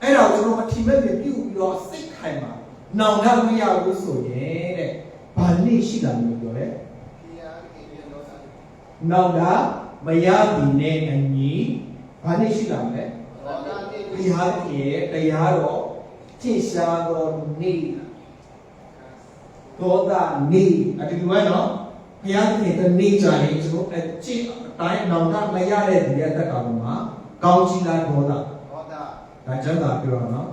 အဲ့ဒါကိုကျွန်တော်မထီမဲ့ပြုပြီးတော့စိတ်ခိုင်မာနောင်တမရဘူးဆိုရင်တဲ့ဘာလို့ရှိလာလို့ပြောလဲနောင်တမရဘူးနဲ့အညီဘာလို့ရှိလာမလဲဘုရားရဲ့တရားတော်ထင်ရှားတော်နေဒေါသနေအတူတူပဲနော်ဘုရားရဲ့တနေ့ကြရင်ကျွန်တော်အကျင့်အတိုင်းနောင်တမရတဲ့ဒီအသက်တာမှာကောင်းကြီးလားဒေါသဒါကျမ်းစာပြောတာနော်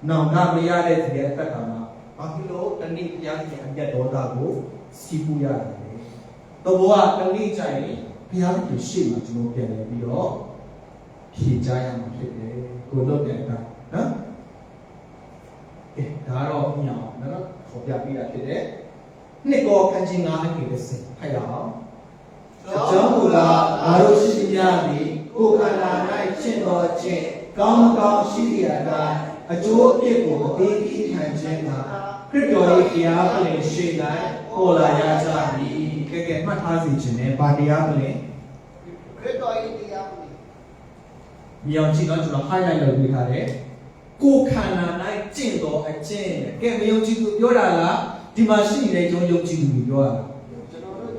နောင်တမရတဲ့ဒီအသက်တာမှာဘာဖြစ်လို့တနေ့ဘုရားရဲ့အပြတ်ဒေါသကိုစီးပူရတယ်တော့ဘောကတနေ့ကြရင်ဘုရားရဲ့ရှေ့မှာကျွန်တော်ပြန်နေပြီးတော့ဖြေကြရမှာဖြစ်တယ်ကိုလုပ်တဲ့အတိုင်းနော်ဒါတော့ညောင်းနော်ခေါ်ပြပေးတာဖြစ်တယ်နှစ်ကောခန်းချင်း9အကိ30ဖိုက်ရအောင်ကျောင်းမူလာငါတို့ရှိသမျှသည်ကိုယ်ခန္ဓာ၌ရှင်းတော်ခြင်းကောင်းကောင်းရှိရတာအကျိုးအပြစ်ကိုအသေးသေးခံခြင်းကခရစ်တော်ရဲ့တရားပလင်ရှိတိုင်းပေါ်လာရကြပြီကဲမှတ်ထားစီခြင်းနဲ့ဗာတရားပလင်ခရစ်တော်ရဲ့တရားပလင်မြောင်ကြည့်တော့ကျွန်တော် highlight လုပ်ပေးထားတယ်ကိုယ်ခန္ဓာ၌ကျင့်တော်အကျင့်ကဲမယုံကြည်သူပြောတာလားဒီမှာရှိနေတဲ့ကျွန်တော်ယုံကြည်သူပြောတာကျွန်တော်တို့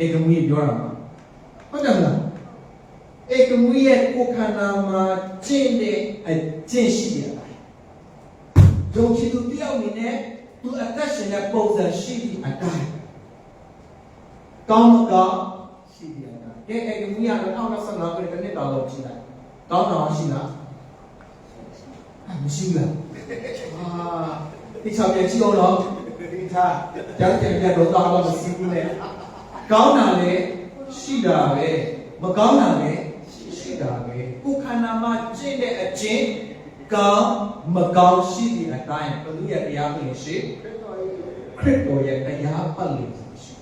ဧကမူပြောတာဟုတ်တယ်မလားဧကမူရဲ့ကိုယ်ခန္ဓာမှာကျင့်တဲ့အကျင့်ရှိတယ်ယုံကြည်သူတယောက်အနေနဲ့သူအသက်ရှင်တဲ့ပုံစံရှိတဲ့အတိုင်းကောင်းမကောင်းရှိတဲ့အတိုင်းဧကမူရတော့2025ခုနှစ်တောင်လောက်ရှိလိုက်ကောင်းတော်ရှိလားမရှိဘူးလားဒီချောင်ပြန်ကြည့်အောင်တော့ဒီထားကြားကြတဲ့တော့တော့မရှိဘူးလေကောင်းတာလည်းရှိတာပဲမကောင်းတာလည်းရှိတာပဲကိုယ်ခန္ဓာမှာကျင့်တဲ့အကျင့်ကောင်းမကောင်းရှိတဲ့အတိုင်းဘုရားရဲ့တရားပြင်ရှိခရစ်တော်ရဲ့တရားပတ်လို့ရှိ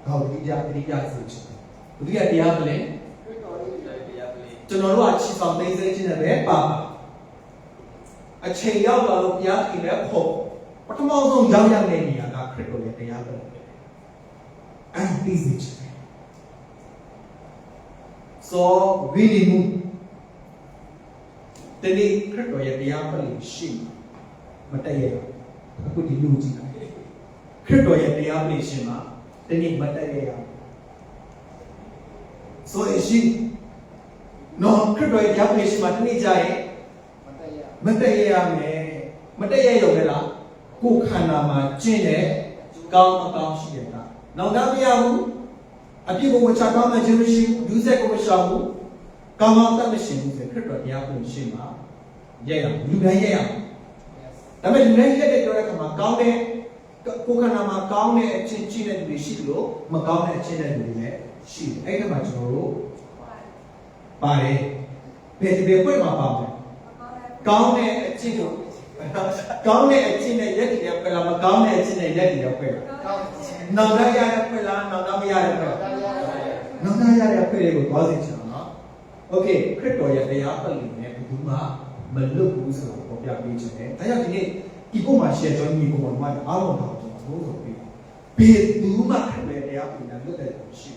ကောင်းဒီကြဆိုချင်ဘုရားတရားပြင်ခရစ်တော်ရဲ့တရားပြင်ကျွန်တော်တို့ကချီဆောင်သိသိချင်းနဲ့ပဲပါအချိန်ရောက်လာလို့ဘုရားခင်လည်းဖို့ပထမဆုံးရောက်ရတဲ့နေရာကခရစ်တော်ရဲ့တရားပဲအဲ့ဒီစီချင်ဆိုဝိနည်းမှုတနေ့ခရစ်တော်ရဲ့တရားပဲရှိမတည့်ရအခုဒီလူကြီးခရစ်တော်ရဲ့တရားပဲရှိမှာတနေ့မတည့်ရဆိုရင်ရှိနော်ခရစ်တော်ရဲ့တရားပဲရှိမှာတနေ့ကြရင်မတည့်ရမယ်မတည့်ရရုံနဲ့လားကိုယ်ခန္ဓာမှာကျင့်တဲ့ကောင်းမကောင်းရှိရတာနောက်တော့မရဘူးအပြစ်ကိုမချကောင်းမှခြင်းမရှိဘူးလူဆက်ကိုမရှောင်ဘူးကောင်းကောင်းတတ်မရှိဘူးဆိုခရစ်တော်တရားကိုရှင်းမှာရရလူတိုင်းရရဒါပေမဲ့လူတိုင်းရက်တဲ့ပြောတဲ့အခါမှာကောင်းတဲ့ကိုယ်ခန္ဓာမှာကောင်းတဲ့အချင်းချင်းတဲ့လူတွေရှိလို့မကောင်းတဲ့အချင်းတဲ့လူတွေလည်းရှိတယ်အဲ့ဒီမှာကျွန်တော်တို့ပါတယ်ဘယ်ဖွင့်မှာပါလဲကောင်းတဲ့အကျင့်ကိုကောင်းတဲ့အကျင့်နဲ့ရက်တည်ရဖွယ်လားမကောင်းတဲ့အကျင့်နဲ့ရက်တည်ရဖွယ်လားနောင်တရတဲ့ဖွယ်လားနောင်တမရတဲ့ဖွယ်လားနောင်တရတဲ့ဖွယ်တွေကိုသွားစီချင်အောင်နော်โอเคခရစ်တော်ရဲ့တရားပတ်လို့ねဘယ်သူမှမလွတ်ဘူးဆိုတော့ပေါ်ပြပေးခြင်းတယ်ဒါကြောင့်ဒီနေ့ဒီပုံမှာ share ကြောင်းဒီပုံမှာအားလုံးတော့ကျွန်တော်ဆိုပြီးဘယ်သူမှခရစ်တော်တရားပတ်လို့လွတ်တဲ့လူရှိ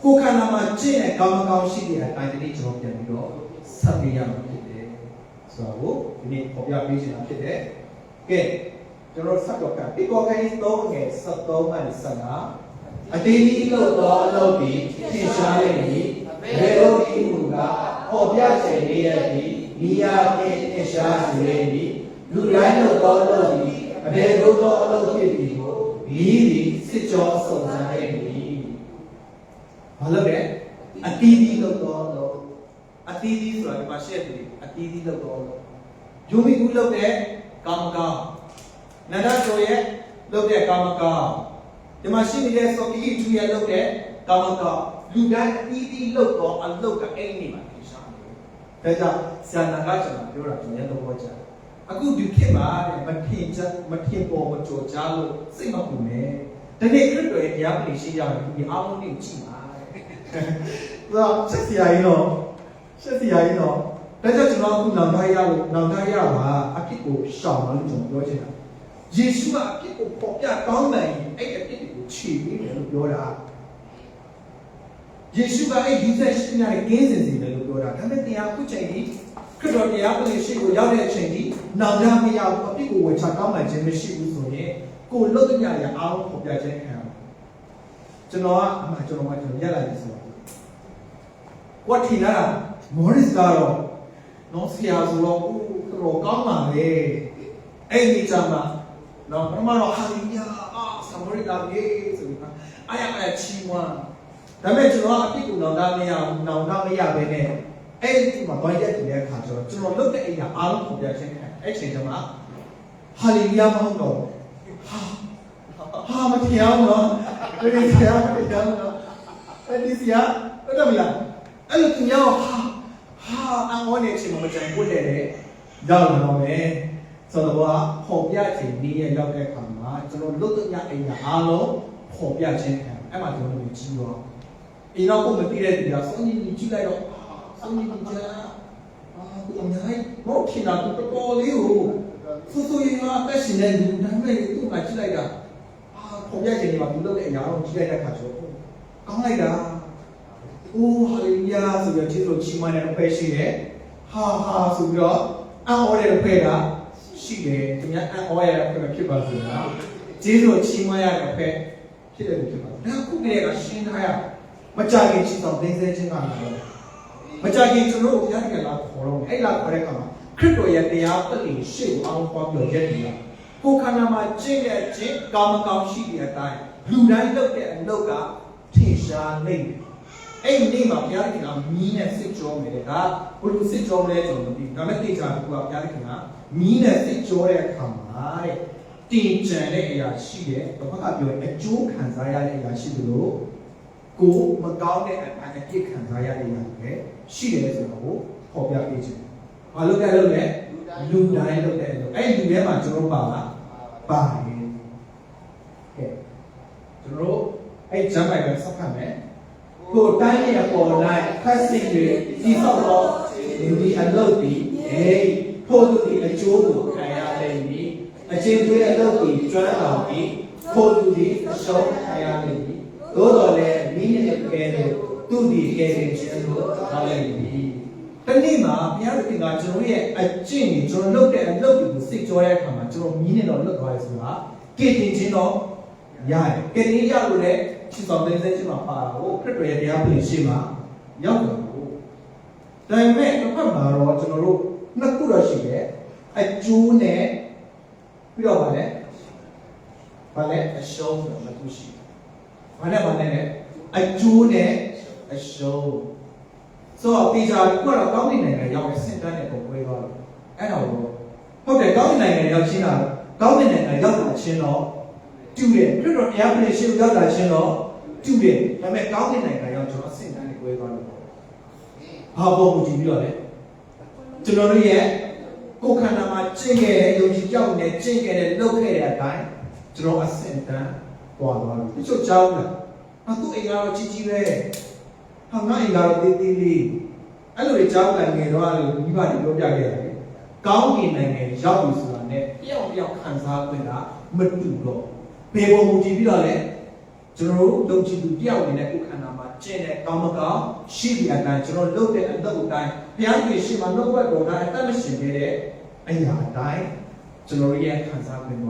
ကိုယ်ခန္ဓာမှာကျင့်တဲ့ကောင်းမကောင်းရှိတဲ့အတိုင်းဒီနေ့ကျွန်တော်ပြန်ပြီးတော့ဆက်ပြရမှာဖြစ်တယ်ဆိုတော့ဒီနေ့ပေါ်ပြပေးခြင်းဖြစ်တယ်ကဲကျွန်တော်ဆက်တော့ကဒီကောခိုင်း3ငယ်73မှ15အတေးကြီးလို့တော့အလုပ်ပြီးထင်ရှားတဲ့ဤဘယ်လိုဒီမူကပေါ်ပြခြင်းလေးရဲ့ဒီမိယာကင်းထင်ရှားစေတဲ့ဤလူတိုင်းလို့တော့လုပ်ပြီးအ ဘယ်လိုသောအလုပ်ဖြစ်ပြီးကိုမိသည်စစ်ကြောစုံစမ်းခဲ့သည်ဘာလို့လဲအတီးတီးလို့တော့အတီးတီးဆိုတာဒီမှာရှက်တယ်အတီးတီးလို့တော့ယုံမိကူလုပ်တဲ့ကာမကာနန္ဒကျော်ရဲ့လုပ်တဲ့ကာမကာဒီမှာရှိနေတဲ့စောကီထူရဲ့လုပ်တဲ့ကာမကာလူတိုင်းအတီးတီးလုပ်တော့အလုပ်ကအဲ့ဒီမှာထင်ရှားတယ်ဒါကြောင့်ဆရာနာကကျွန်တော်ပြောတာဒီနေ့တော့ကြားအခုဒီခေတ်မှာမထင်ပေါ်မကြော်ကြားလို့စိတ်မပူနဲ့တနေ့ခရစ်တော်ရဲ့တရားပရိရှိရမယ်ဒီအားလုံးကိုကြည့်ပါတဲ့သူကချက်စီယာကြီးတော့ဒါကြောင့်ကျွန်တော်အခုနောင်တရပါအဖြစ်ကိုရှောင်လို့ကျွန်တော်ပြောချင်တာယေရှုကအဖြစ်ကိုပေါ်ပြကောင်းတယ်အဲ့အဖြစ်ကိုခြေပြီးတယ်လို့ပြောတာယေရှုကအဲ့ယူဆက်ရှိနေတဲ့ကင်းစင်စီတယ်လို့ပြောတာဒါပေမဲ့တရားခုချိန်ကြီးခရစ်တော်တရားပရိရှိကိုရောက်တဲ့အချိန်ကြီးနောင်တမရဘူးအဖြစ်ကိုဝေချကောင်းမှခြင်းမရှိဘူးဆိုရင်ကိုလုတ်တဲ့ညရအားလုံးပေါ်ပြခြင်းခံရကျွန်တော်ရက်လိုက်ပြီဆိုတော့ဝတ်ထီလာမော်ရစ်ကတော့နော်ဆရာဆိုတော့တော်ကောင်းပါလေအဲ့ဒီကြမှာနော်ပထမတော့ဟာလီယာဆာမောရီလာပြေဆိုပြီးအားရချီးမွမ်းဒါပေမဲ့ကျွန်တော်အပြစ်ကိုနောင်တမရဘူးနောင်တမရပဲနဲ့အဲ့ဒီမှာဘာရက်တဲ့အခါကျတော့ကျွန်တော်လုပ်တဲ့အရာအားလုံးပေါ်ပြခြင်းခံအဲ့ချိန်ကျမှဟာလီယာမဟုတ်တော့ဟာမထင်အောင်နော်ဒီဆရာမထင်အောင်နော်အဲ့ဒီဆရာဟုတ်တယ်မလားအဲ့လိုသူများအငေါနေချင်မကြိုင်ပွတ်တယ်ရောက်လာတော့မယ်ဆိုတော့ပေါ်ပြခြင်းဒီရဲ့ရောက်တဲ့အခါမှာကျွန်တော်လွတ်တဲ့အိမ်ကအားလုံးပေါ်ပြခြင်းခံအဲ့မှာကျွန်တော်ကြီးရောအိမ်တော့ကိုမသိတဲ့သူကစောင်းကြီးကြီးလိုက်တော့စောင်းကြီးကြီးသူအများကြီးမဟုတ်ခင်တာတော်တော်လေးကိုစိုးစိုးရင်ကအသက်ရှင်တဲ့လူဒါပေမဲ့သူ့ကကြည့်လိုက်တာပေါ်ပြခြင်းတွေမှာသူလုပ်တဲ့အရာတော့ကြည့်လိုက်တဲ့အခါကျတော့ကောင်းလိုက်တာအိုးဟာလေယာဆိုပြီးကျေးဇူးချီးမွမ်းတဲ့အဖွဲရှိတယ်ဟာဆိုပြီးတော့အံ့ဩတဲ့အဖွဲကရှိတယ်သူများအံ့ဩရတဲ့အဖွဲဖြစ်ပါစေလားကျေးဇူးချီးမွမ်းရတဲ့အဖွဲဖြစ်တယ်ဖြစ်ပါဒါခုကလေးကရှင်းထားရမကြခင်ချီဆောင်သိစေခြင်းကလည်းမကြခင်ကျွန်တော်တို့ဘုရားကလာခေါ်တော့အဲ့လာခေါ်တဲ့အခါမှာခရစ်တော်ရဲ့တရားပလိရှေ့အောင်ပွားပြီးရက်ပြီးတာကိုခန္ဓာမှာကျင့်တဲ့ခြင်းကောင်းကောင်းရှိတဲ့အတိုင်းလူတိုင်းလုပ်တဲ့အလုပ်ကထင်ရှားနေတယ်အဲ့ဒီနေ့မှာဘုရားခင်ကမီးနဲ့စစ်ကြောမယ်တဲ့ကဘလို့စစ်ကြောလဲကျွန်တော်မသိဘူးဒါပေမဲ့သိချာကဘုရားခင်ကမီးနဲ့စစ်ကြောတဲ့အခါမှာတဲ့တင်ကြံတဲ့အရာရှိတယ်ဘုရားကပြောအကျိုးခံစားရတဲ့အရာရှိတယ်လို့ကိုမကောင်းတဲ့အပိုင်းအပြစ်ခံစားရတဲ့အရာပဲရှိတယ်ဆိုတော့ပေါ်ပြပေးခြင်းဘာလို့လဲလူတိုင်းလုပ်တဲ့လို့အဲ့ဒီလူထဲမှာကျွန်တော်ပါတယ်ကဲကျွန်တော်အဲ့ဂျမ်းပိုင်ပဲဆက်ဖတ်မယ်ကိုတိုင်းရဲ့ပေါ်လိုက်ဖတ်စစ်တွေဒီဆောက်တော့ဒီအလုပ်ပြီးဖို့သူဒီအကျိုးကိုခံရလိမ့်မည်အချင်းတွေအလုပ်ပြီးကျွမ်းတော်ပြီးဖို့သူဒီအရှုံးခံရလိမ့်မည်သို့တော်လည်းမိနစ်ကဲလို့သူဒီကဲခြင်းလို့ဟောလိမ့်မည်တနေ့မှာဘုရားသခင်ကကျွန်တော်ရဲ့အကျင့်ကိုကျွန်တော်လုပ်တဲ့အလုပ်တွေကိုစိတ်ကြောတဲ့အခါမှာကျွန်တော်မိနစ်တော့လွတ်သွားတယ်ဆိုတာကဲတင်ခြင်းတော့ရတယ်ကဲတင်ရလို့လည်းချစ်တော်တဲ့စိတ်ရှိမှာပါတော့ခရစ်တော်ရဲ့တရားပလင်ရှိမှာရောက်တယ်လို့ဒါပေမဲ့တစ်ဖက်မှာတော့ကျွန်တော်တို့နှစ်ခုတော့ရှိတယ်အကျိုးနဲ့ပြီးတော့ဗာလဲအရှုံးတော့နှစ်ခုရှိတယ်ဗာလဲအကျိုးနဲ့အရှုံးဆိုတော့ပေချာကတော့ကောင်းကင်နိုင်ငံရောက်တဲ့စင်တန်းနဲ့ပုံပွဲသွားတယ်အဲ့တော့ဟုတ်တယ်ကောင်းကင်နိုင်ငံရောက်ချင်းတာကောင်းကင်နိုင်ငံရောက်တာချင်းတော့တူတယ်ခရစ်တော်တရားပလင်ရှိရောက်တာချင်းတော့တူတယ်ဒါပေမဲ့ကောင်းကင်နိုင်ငံရောက်ကျွန်တော်စင်တန်းနဲ့ပွဲသွားလို့ဘာပေါ်မူတည်ပြီးတော့လဲကျွန်တော်တို့ရဲ့ကိုယ်ခန္ဓာမှာကျင့်ခဲ့တဲ့ယုံကြည်ကြောက်နဲ့ကျင့်ခဲ့တဲ့လုပ်ခဲ့တဲ့အတိုင်းကျွန်တော်အစင်တန်းသွားသွားလို့တချို့ကြောက်လားသူ့အိမ်ကတော့ကြီးကြီးပဲဟာငါအိမ်ကတော့တေးသေးလေးအဲ့လိုကြောက်တယ်ငယ်တော့လို့မိဘတွေပြောပြခဲ့တယ်ကောင်းကင်နိုင်ငံရောက်ပြီဆိုတာနဲ့တယောက်ခံစားခွင့်ကမတူတော့ဘယ်ပုံမူတည်ပြီးတော့လဲကျွန်တော်တို့လုံချီသူတယောက်နေတဲ့ဥက္ကဋ္ဌမှာကျင့်တဲ့ကောင်းမကောင်းရှိတဲ့အတိုင်းကျွန်တော်လုပ်တဲ့အလုပ်အတိုင်းဘုရားရှင်ရှိမှနှုတ်ဘက်တော်ကအသက်မရှင်ခဲ့တဲ့အရာအတိုင်းကျွန်တော်ရဲ့ခံစားခွင့်က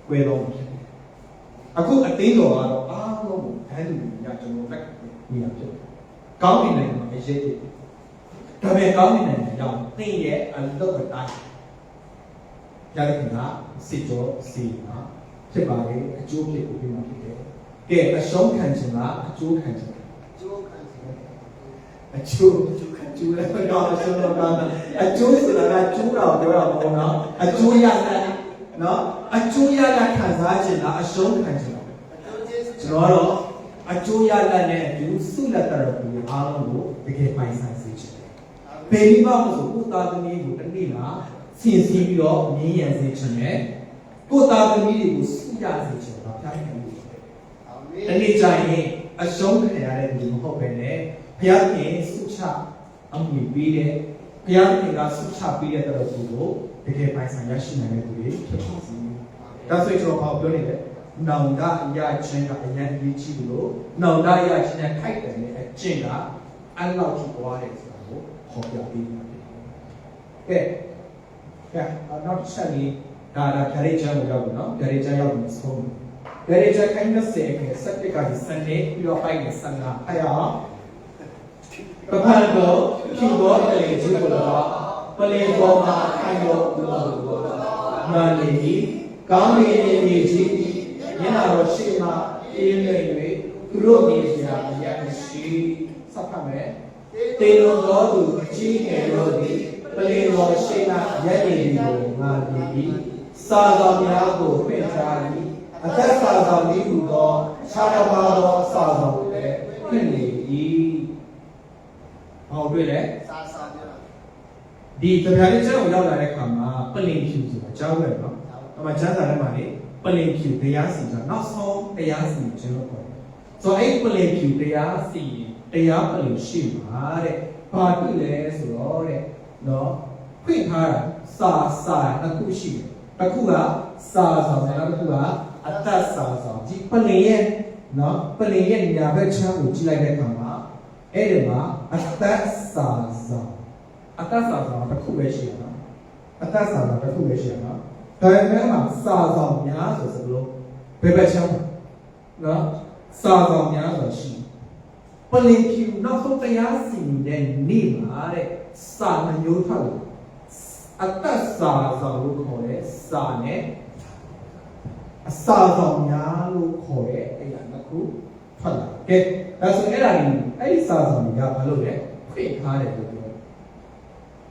ကွဲတော့ဖြစ်တယ်အခုအသိတော်ကတော့အားလုံးကိုဘယ်လိုညကျွန်တော်လက်နေရဖြစ်တယ်ကောင်းကင်နိုင်ငံမှာအရေးကြီးဒါပေမဲ့ကောင်းကင်နိုင်ငံရောက်သိရဲ့အလုပ်အတိုင်း ရတဲ့ခင်ကစစ်ကြောစီမှာဖြစ်ပါလေအကျိုးဖြစ်ကိုပြီးမှဖြစ်တယ်ကဲအရှုံးခံခြင်းကအကျိုးခံခြင်းအကျိုးလည်းတော့အကျိုးတော့ကအကျိုးဆိုတာကကျိုးတာကိုပြောတာမဟုတ်နော်အကျိုးရတဲ့နော်အကျိုးရတဲ့ခံစားခြင်းလားအရှုံးခံခြင်းလားကျွန်တော်တော့အကျိုးရတဲ့နဲ့အတူဆုလက်တော်ကိုအားလုံးကိုတကယ်ပိုင်ဆိုင်စေချင်တယ်ဘယ်နည်းမှမဆိုကိုသားသမီးကိုတနေ့လားဆင်စီပြီးတော့မြင်ရစေချင်တယ်ကိုသားသမီးတွေကိုဆုရစေချင်တာဖျားခင်လို့တနေ့ကျရင်အရှုံးခံရတဲ့လူမဟုတ်ပဲနဲ့ဘုရားခင်ဆုချအမှုပေးတယ်ဘုရားခင်ကဆုချပေးတဲ့တော်ကိုတကယ်ပိုင်ဆိုင်ရရှိနိုင်တဲ့သူတွေဖြစ်ပါစေ။ဒါဆိုရင်ကျွန်တော်ပြောနေတယ်။နောင်တအရာချင်းကအရင်ကြီးကြည့်လို့နောင်တအရာချင်းနဲ့ခိုက်တယ်နဲ့အကျင့်ကအဲ့လောက်ကြီးပွားတယ်ဆိုတာကိုဟောပြပေးနေတာဖြစ်တယ်။ကဲနောက်တစ်ချက်လေးဒါဖြာရိချမ်းကိုရောက်ပြီနော်။ဖြာရိချမ်းရောက်ပြီဆုံးပြီ။ဖြာရိချမ်းခိုင်းတဲ့စေကစက်တစ်ကဒီစနေပြီးတော့ပိုက်နေစံလာအဲ့ရပပန်တော့ဖြူတော့တယ်ကျူလို့ပလင်ပေါ်မှာခိုင်တော့ဘူးလို့နာနေပြီးကောင်းနေနေကြီးမျက်နှာတော်ရှိမှပြင်းနေ၍သူတို့နေစရာမရရှိစပ်ဖတ်မယ်တေလုံတော်သူအကြီးငယ်တို့သည်ပလင်တော်ရှိမှရက်နေပြီးကိုငါနေပြီးစာတော်များကိုဖွင့်ထားပြီးအသက်စာတော်ဤဟူသောခြားတစ်ပါးသောစာတော်ကိုလည်းဖွင့်နေ၏ဟောတွေ့လေဒီတရားလေးကျွန်တော်ရောက်လာတဲ့အခါမှာပလင်ဖြူဆိုတာကြားဝဲနော်။အမှကျမ်းစာထဲမှာလေပလင်ဖြူတရားစီဆိုတာနောက်ဆုံးတရားစီကျွန်တော်ပြောတယ်။ဆိုတော့အဲ့ပလင်ဖြူတရားစီတရားပလင်ရှိမှာတဲ့။ဘာဖြစ်လဲဆိုတော့တဲ့နော်ဖွင့်ထားတာစာတစ်ခုရှိတယ်။တစ်ခုကစာဆောင်တယ်နောက်တစ်ခုကအတ္တစာဆောင်ဒီပလင်ရဲ့နော်ပလင်ရဲ့ညာဘက်ချမ်းကိုကြည့်လိုက်တဲ့အခါမှာအဲ့ဒီမှာအတ္တစာဆောင်အတ္တစာဆောင်တစ်ခုပဲရှိရနော်အတ္တစာဆောင်တစ်ခုပဲရှိရနော်ဒါပေမဲ့မှာစာဆောင်များဆိုစလို့ဘယ်ဘက်ချမ်းနော်စာဆောင်များဆိုရှိပလင်ဖြူနောက်ဆုံးတရားစီတဲ့နေ့မှာတဲ့စာမျိုးထွက်လာအတ္တစာဆောင်လို့ခေါ်တဲ့စာနဲ့အစာဆောင်များလို့ခေါ်တဲ့အရာနှစ်ခုထွက်လာကဲဒါဆိုအဲ့ဒါကြီးအဲ့ဒီစာဆောင်တွေကဘာလို့လဲဖွင့်ထားတယ်လို့ပြော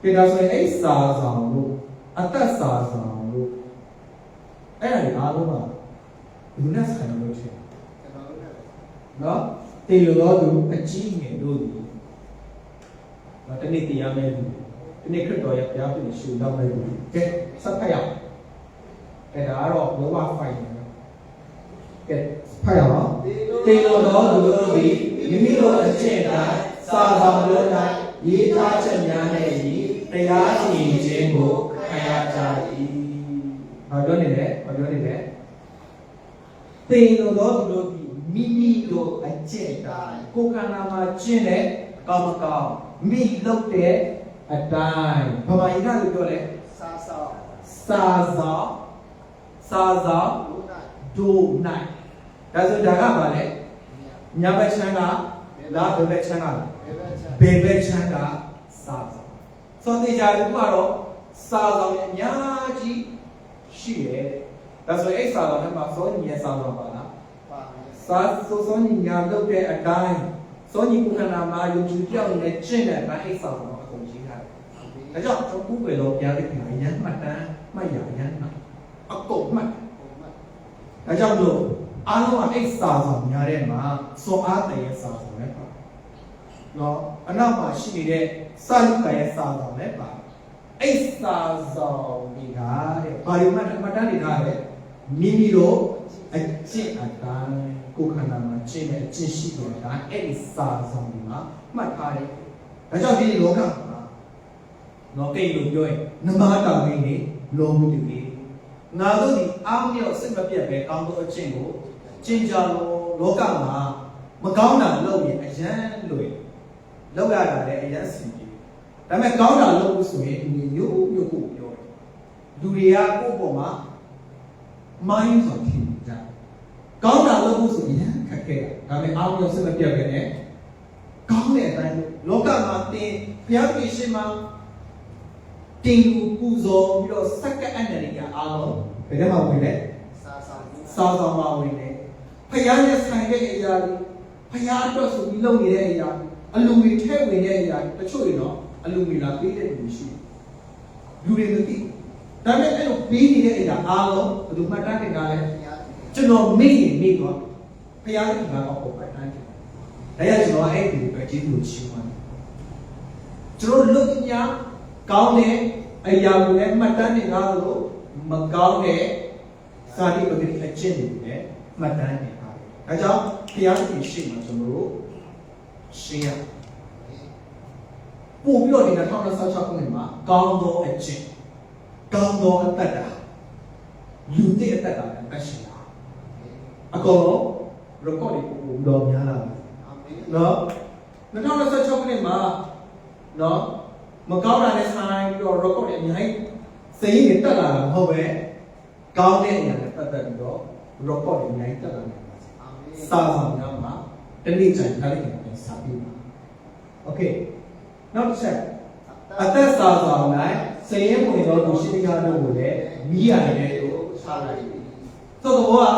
ကဲဒါဆိုရင်အဲ့စာဆောင်လို့အတ္တစာဆောင်လို့အဲ့ဒါတွေအားလုံးကဘယ်လိုနဲ့ဆိုင်လို့ထင်နော်တေလိုတော့သူအကြီးငယ်တို့ဒီတနေ့တရားမဲ့သူဒီနေ့ခရစ်တော်ရဲ့ဘုရားဖြစ်ရှုတော့မဲ့သူကဲစပ်ဖတ်ရအောင်အဲ့ဒါကတော့လောဘဖိုင်တယ်ကဲဖတ်ရအောင်တေလိုတော့သူတို့ဒီမိမိတို့အကျင့်တိုင်းစာဆောင်တို့၌ရေးထားချက်များနဲ့ဤတရားစီရင်ခြင်းကိုခံရကြ၏ဘာပြောနေလဲတေလိုတော့သူတို့ဒီမိမိတို့အကျင့်တိုင်းကိုယ်ခန္ဓာမှာကျင့်တဲ့ကောင်းမကောင်းမိလုပ်တဲ့အတိုင်းဘာမှရလို့ပြောလဲစာဆောင်ဒိုနိုင်ဒါဆိုဒါကဘာလဲညာဘက်ချမ်းကလားဘယ်ဘက်ချမ်းကလဲဘယ်ဘက်ချမ်းကစာဆောင်စောသေးကြတယ်ကတော့စာဆောင်အများကြီးရှိတယ်ဒါဆိုအဲ့စာဆောင်ထဲမှာစောညီရဲ့စာဆောင်ပါလားစာစောညီညာလုပ်တဲ့အတိုင်းစောညီကုခန္ဓာမှာယုံကြည်ပြောင်းနေတဲ့ကျင့်တဲ့အတိုင်းအဲ့စာဆောင်အကုန်ကြီးထားတယ်ဒါကြောင့်ကျွန်တော်ဘယ်လိုပြရတဲ့ခင်ဗျာရမ်းမှတ်တမ်းမှတ်ရရမ်းမှတ်အကုန်မှတ်ဒါကြောင့်လို့အားလုံးကအဲ့စာဆောင်များတဲ့မှာစောအားတရဲ့စာဆောင်လည်းပါနော်အနောက်မှာရှိနေတဲ့စာလုကရဲ့စာဆောင်လည်းပါအဲ့စာဆောင်တွေကတဲ့ဘာလို့မှတ်တမ်းနေတာလဲမိမိတို့အကျင့်အတိုင်းကိုယ်ခန္ဓာမှာကျင့်တဲ့အကျင့်ရှိတဲ့အတိုင်းအဲ့ဒီစာဆောင်တွေမှာမှတ်ထားတယ်ဒါကြောင့်ဒီလောကမှာနော်ကိလို့ပြောရင်နမတာမင်းနေလောမှုတူလေးငါတို့ဒီအားမြောက်စစ်မပြတ်ပဲကောင်းသောအကျင့်ကိုကျင့်ကြလို့လောကမှာမကောင်းတာလုပ်ရင်အယမ်းလွယ်လောက်ရတာလည်းအယမ်းစီပြေဒါပေမဲ့ကောင်းတာလုပ်လို့ဆိုရင်ဒီမျိုးမျိုးကိုပြောတယ်လူတွေကကိုယ့်ပေါ်မှာမိုင်းဆိုဖြစ်ကြကောင်းတာလုပ်လို့ဆိုရင်ခက်ခဲဒါပေမဲ့အားမြောက်စစ်မပြတ်ပဲနဲ့ကောင်းတဲ့အတိုင်းလောကမှာသင်ဘုရားရှင်မှာ တင်လူပူဇော်ပြီးတော့စက္ကန့်အနန္တရာအားလုံးဘယ်ထဲမှာဝင်လဲစာဆောင်မှာဝင်တယ်ဖယားနဲ့ဆိုင်တဲ့အရာတွေဖယားအတွက်ဆိုပြီးလုပ်နေတဲ့အရာအလူတွေထဲဝင်တဲ့အရာတချို့တွေတော့အလူတွေလာပေးတဲ့လူရှိလူတွေမသိဒါပေမဲ့အဲ့လိုပေးနေတဲ့အရာအားလုံးဘယ်သူမှတ်တမ်းတင်တာလဲကျွန်တော်မေ့ရင်မေ့တော့ဖယားကကတော့ပုံမှန်တိုင်းတယ်ဒါရကျွန်တော်အဲ့ဒီပဲကျေးဇူးချီးမွမ်းကျွန်တော်လုပ်ကြကောင်းတဲ့အရာကိုလည်းမှတ်တမ်းတင်ထားလို့မကောင်းတဲ့စာတိပဂတိအကျင့်တွေလည်းမှတ်တမ်းတင်ထားတယ်။ဒါကြောင့်ဘုရားသခင်ရှိမှကျွန်တော်တို့ရှင်းရပို့ပြီးတော့ဒီ2026ခုနှစ်မှာကောင်းသောအကျင့်ကောင်းသောအတ္တတာလူတဲ့အတ္တတာနဲ့ပတ်ရှင်တာအကုန်လုံး record တွေပို့တော့များလာပါအာမင်နော်2026ခုနှစ်မှာနော်မကောင်းတာနဲ့ဆိုင်ပြီးတော့ record တွေအများကြီးစည်ရည်တက်လာတာမဟုတ်ပဲကောင်းတဲ့အရာနဲ့ပတ်သက်ပြီးတော့ record တွေအများကြီးတက်လာတယ်အာမင်စာဆောင်များမှာတနေ့ကျရင်ခါလေးပြန်စာပြီးပါโอเคနောက်တစ်ချက်အသက်စာဆောင်၌စည်ရည်ဝင်တော်သူရှိတရားတို့ကိုလည်းမိရတယ်လို့ထားလိုက်ပြီသို့တော့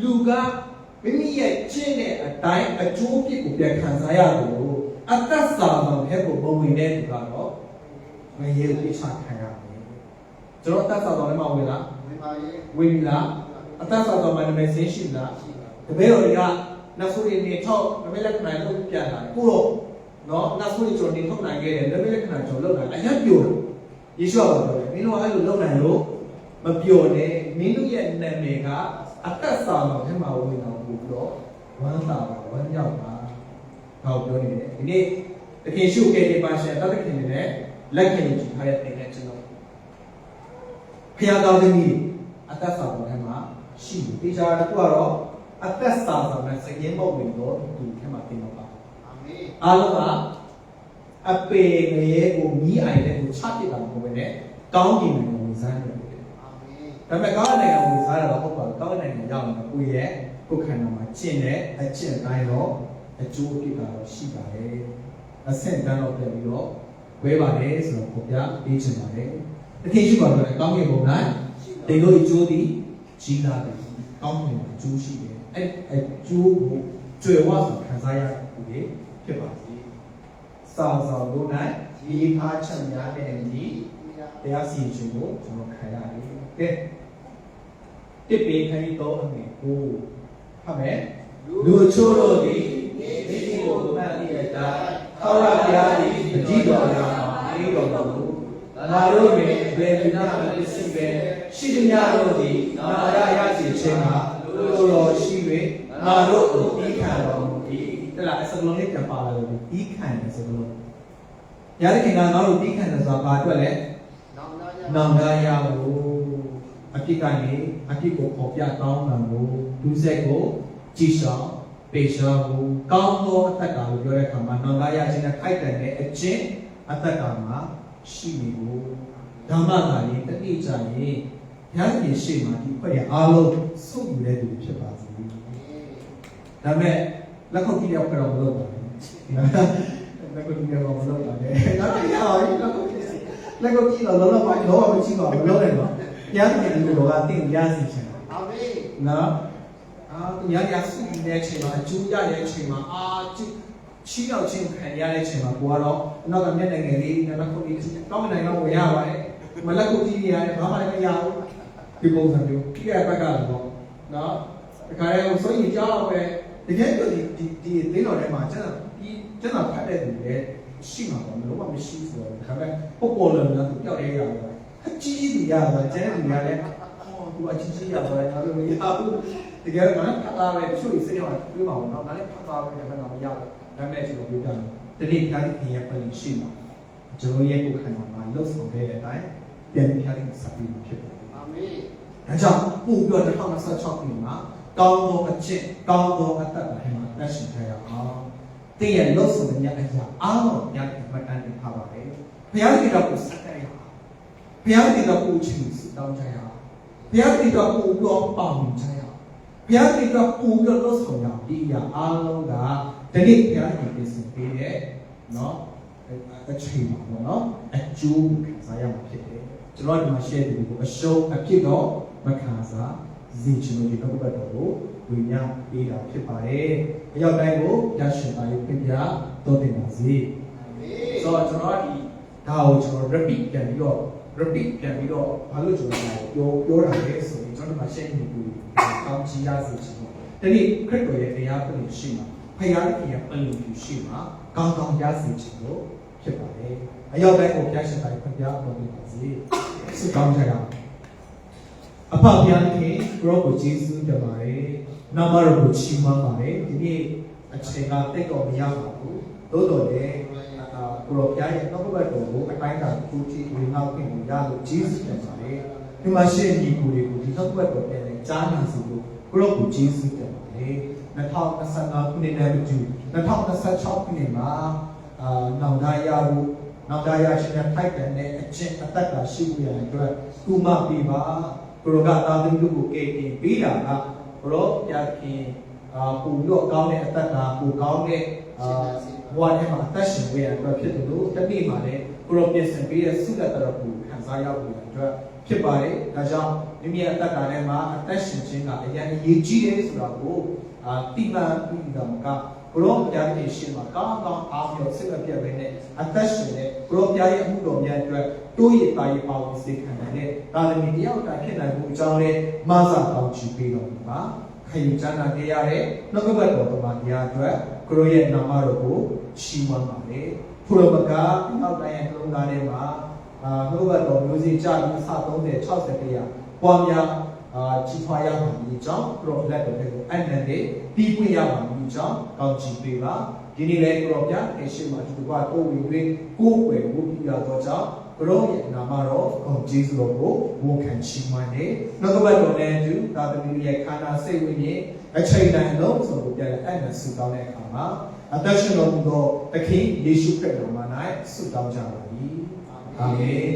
လူကမိမိရဲ့ကျင့်တဲ့အတိုင်းအကျိုးပြစ်ကိုပြန်ခံစားရတယ်လို့အသက်စာဆောင်ရဲ့ကိုပုံဝင်တဲ့သူကတော့မရေပိချခံရတယ်ကျွန်တော်အသက်စာဆောင်ထဲမှာဝင်လားဝင်ပါရဲ့ဝင်ပြီလားအသက်စာဆောင်မှာနာမည်စင်းရှိလားတပည့်တော်တွေကနတ်ဆိုးတွေနေထောက်နမည်လက်ခဏလုပ်ပြတာကိုတော့နော်နတ်ဆိုးတွေကျွန်တော်နေထုတ်နိုင်ခဲ့တယ်နမည်လက်ခဏကျွန်တော်လုပ်တာအရင်ပြောတယ်ယေရှုကပြောတယ်မင်းတို့ကအဲ့လိုလုပ်နိုင်လို့မပြောနဲ့မင်းတို့ရဲ့နာမည်ကအသက်စာဆောင်ထဲမှာဝင်အောင်ပို့ပြီးတော့ဝမ်းသာပါဝမ်းမြောက်ပါဟောပြောနေတယ်ဒီနေ့တခင်ရှုခဲ့တဲ့ပါရှင်တတ်ခင်နေနဲ့လက်ခံယူထားတဲ့တင်တဲ့ကျွန်တော်ဖျားတော်သမီးအသက်ဆောင်ထဲမှာရှိတယ်ဒီကြားတစ်ခုကတော့အသက်ဆောင်နဲ့စကင်းမုတ်ဝင်တော့ဒီထဲမှာတင်တော့ပါအာမင်အားလုံးကအပေငရဲကိုမြည်အိုင်တဲ့ကိုချပြတာမဟုတ်ဘဲနဲ့ကောင်းကင်နိုင်ငံဝင်စားတယ်အာမင်ဒါပေမဲ့ကောင်းကင်နိုင်ငံဝင်စားတာတော့ဟုတ်ပါဘူးကောင်းကင်နိုင်ငံရောက်ရင်ကိုယ့်ရဲ့ကိုယ်ခန္ဓာမှာကျင့်တဲ့အကျင့်တိုင်းတော့အကျိုးအဖြစ်ကတော့ရှိပါတယ်အဆင့်တန်းတော့ပြန်ပြီးတော့ဝဲပါတယ်ဆိုတော့ပေါ်ပြပေးချင်ပါတယ်တကယ်ရှိပါတော့ကောင်းကင်ဘုံ၌ဒီလိုအကျိုးသည်ကြီးလာတယ်ကောင်းကင်မှာအကျိုးရှိတယ်အဲ့အကျိုးကိုကျွယ်ဝစွာခံစားရတဲ့ဖြစ်ပါစေဆောင်တို့၌ဒီဖားချက်များတဲ့ဒီတရားစီရင်ခြင်းကိုကျွန်တော်ခံရတယ်ကဲတစ်ပေခရီးတော်အငယ်ကိုဟုတ်မယ်လူချို့တို့သည်ဒီကိုမှတ်ရတဲ့အတိုင်းဟောရဘုရားသည်အကြည့်တော်ရာပြီးတော်မူငါတို့တွင်ဘယ်သူနာမဖြစ်စီပဲရှိသမျှတို့သည်နာရရစီခြင်းမှာလူတော်ရှိ၍ငါတို့ကိုပြီးခံတော်မူ၏တလားအစကလုံးလေးပြန်ပါလာလို့ပြီးခံတယ်စကလုံးရတဲ့ခင်ကငါတို့ပြီးခံတယ်ဆိုတာဘာအတွက်လဲနောင်တရဖို့အပြစ်ကနေအပြစ်ကိုပေါ်ပြတောင်းပန်ဖို့လူဆက်ကိုကြည်ဆောင်ပေရှောကိုကောင်းသောအသက်တာကိုပြောတဲ့အခါမှာနောင်တရခြင်းနဲ့ခိုက်တန်တဲ့အကျင့်အသက်တာမှာရှိနေဖို့ဓမ္မသာရေးတတိကြရင်ဘုရားရှင်ရှေ့မှာဒီဖွဲ့ရအားလုံးစုယူတဲ့သူဖြစ်ပါစေ။ဒါမဲ့လက်ခုပ်ကြီးရောက်တော့မလုပ်ပါဘူး။လက်ခုပ်ကြီးရောက်မလုပ်ပါနဲ့။နောက်တစ်ယောက်လက်ခုပ်ကြီးတော့လောလောပါလောမကြည့်ပါဘူးလောနေပါ။ဘုရားရှင်ဒီလိုကတင့်ရစီချင်တာ။အာမင်။နော်။သူများရစုယူတဲ့အချိန်မှာအကျိုးရတဲ့အချိန်မှာချီးရောက်ခြင်းခံရတဲ့အချိန်မှာကိုကတော့နောက်ကမျက်နှာငယ်လေးနောက်ခုတ်ကြီးတောင်းနိုင်တော့ဝင်ရပါတယ်မလက်ခုတ်ကြီးရတယ်ဘာမှလည်းမရဘူးဒီပုံစံမျိုးကြည့်ရဘက်ကတော့နော်ဒါကြတဲ့ဆိုရင်ကြောက်ပဲတကယ်တော့ဒီသင်းတော်ထဲမှာကျွန်တော်ဖတ်တဲ့သူလည်းရှိမှာပေါ့လုံးဝမရှိဆိုတော့ဒါပေမဲ့ပေါ်လည်းများသူပြောက်ရဲရတယ်အကြီးကြီးရတယ်ကျန်တဲ့လူတွေကလည်းသူအကြီးရတယ်ငါတို့မရဘူးတကယ်တော့ဖတ်သားပဲတချို့စိတ်ရောတွေးမှာပေါ့နော်ဒါလည်းဖတ်သားပဲခဏမရဘူးဒါမဲ့ကျွန်တော်ပြောပြတယ်တတိယခါဒီရဲ့ပြည်ရှိမှာကျွန်တော်ရဲ့ကိုယ်ခန္ဓာမှာလှုပ်ဆောင်ခဲ့တဲ့အတိုင်းပြန်ပြီးခါဒီစပြီးဖြစ်တယ်အာမင်ဒါကြောင့်ပို့ပြော2026ခုမှာကောင်းသောအကျင့်ကောင်းသောအတ္တတွေမှာတက်ရှိကြရအောင်တည့်ရဲ့လှုပ်ဆောင်တဲ့အရာအားလုံးညတ်မှတ်တမ်းတင်ထားပါပဲဘုရားတိတော်ကိုစက်ကြရအောင်ဘုရားတိတော်ကိုချီးစတောင်းကြရအောင်ဘုရားတိတော်ကိုပြောပေါင်းကြရအောင်ဘုရားတိတော်ကိုပြောလှုပ်ဆောင်ရအောင်ဒီအရာအားလုံးကဒီနေ့ဘုရားရှင်ပြင်ဆင်ပေးတဲ့เนาะအချိန်ပါเนาะအကျိုးခံ စားရမှာဖြစ်တယ်ကျွန်တော်ဒီမှာ share ဒီကိုအရှုံးအဖြစ်တော့မခံစားစီကျွန်တော်ဒီနှုတ်ဘတ်တော်ကိုဝေမျှပေးတာဖြစ်ပါတယ်အရောက်တိုင်းကိုရရှိပါရေးပြပြတော်တင်ပါစေဆိုတော့ကျွန်တော်ဒီဒါကိုကျွန်တော် repeat ပြန်ပြီးတော့ဘာလို့ကျွန်တော်ပြောတာလဲဆိုရင်ကျွန်တော်ဒီမှာ share နေပြီးကောင်းချီးရစေချင်တယ်ဒီနေ့ခရစ်တော်ရဲ့တရားပြည့်ရှိမှာဖခင်ရဲ့ပလူပြရှိမှာကောင်းကောင်းရစေချင်လို့ဖြစ်ပါတယ်အရောက်တိုင်းကိုပြရှင်တိုင်းဖွင့်ပြတော်တင်ပါစေဆုတောင်းကြရအောင်အဖဖခင်ကိုယေရှုတင်ပါတယ်နာမတော်ကိုချီးမွမ်းပါတယ်ဒီနေ့အချိန်ကတိတ်တော်မရပါဘူးသို့တော်လည်းကိုရောဖခင်ရဲ့နှုတ်ကပတ်တော်ကိုအတိုင်းအတာကိုကြည့်ဝင်နောက်ပြင်ရလို့ယေရှုတင်ပါတယ်ဒီမှာရှေ့ညီကိုတွေကိုဒီနှုတ်ကပတ်တော်ပြန်လဲကြားနာစီလို့ကိုရောကိုယေရှုတင်ပါတယ်2025ခုနှစ်နဲ့တူ2026ခုနှစ်မှာနောင်တရဖို့နောက်ကြရရှင်တဲ့ထိုက်တဲ့အချင်းအသက်ကရှိဖို့ရတဲ့အတွက်ကုမပေးပါကိုရောကသာသမီတို့ကိုကယ်တင်ပေးတာကကိုရောပြခင်ပူလို့ကောင်းတဲ့အသက်ကပူကောင်းတဲ့ဘဝထဲမှာအသက်ရှင်ဝေးရတဲ့အတွက်ဖြစ်တယ်လို့တနေ့မှလည်းကိုရောပြင်ဆင်ပေးတဲ့ဆုလက်တော်ကိုခံစားရဖို့ရတဲ့အတွက်ဖြစ်ပါတယ်ဒါကြောင့်မိမိရဲ့အသက်ကလည်းမှာအသက်ရှင်ခြင်းကအရင်အရေးကြီးတယ်ဆိုတာကိုတိမှန်ပြီးတော့ကဘရောပြားရဲ့ရှင်မှာကောင်းကောင်းအားဖြင့်စိတ်အပြည့်ပဲနဲ့အသက်ရှင်တဲ့ဘရောပြားရဲ့အမှုတော်များအတွက်တိုးရပါရပါဝင်စေခံတဲ့ဒါသမီးတယောက်တိုင်းဖြစ်နိုင်မှုအကြောင်းလေးမဆာတောင်းချပေးတော်မူပါခေယကျမ်းနာခဲ့ရတဲ့နှုတ်ကပတ်တော်မှာတရားအတွက်ဘရောရဲ့နာမတော်ကိုချီးမွမ်းပါလေဖုရမကအောက်တိုင်းရဲ့နှလုံးသားထဲမှာနှုတ်ကပတ်တော်မျိုးစေ့ကြပြီးစ30 60တရားပွားများချီးထွားရမှာဒီကြောင့်ပရောဖက်တော်တွေကိုအဲ့နဲ့ပြီးပွင့်ရမှာဒီကြောင့်ကောင်းချီးပေးပါဒီနေ့လည်းပရောဖက်အရှိမတူကတိုးဝင်၍ကိုယ်ွယ်ဖို့ပြရတော့ကြောင့်ဘရောရဲ့နာမတော်ဂုဏ်ကျေးဇူးတော်ကိုဝန်ခံချီးမွမ်းနေနှုတ်ကပတ်တော်နဲ့အတူသာသမီရဲ့ခန္ဓာစိတ်ဝိညာဉ်အချိန်တိုင်းလုံးစုံကိုပြတဲ့အဲ့နဲ့ဆုတောင်းတဲ့အခါမှာအသက်ရှင်တော်မူသောသခင်ယေရှုခရစ်တော်မှာ၌ဆုတောင်းကြပါ၏အာမင်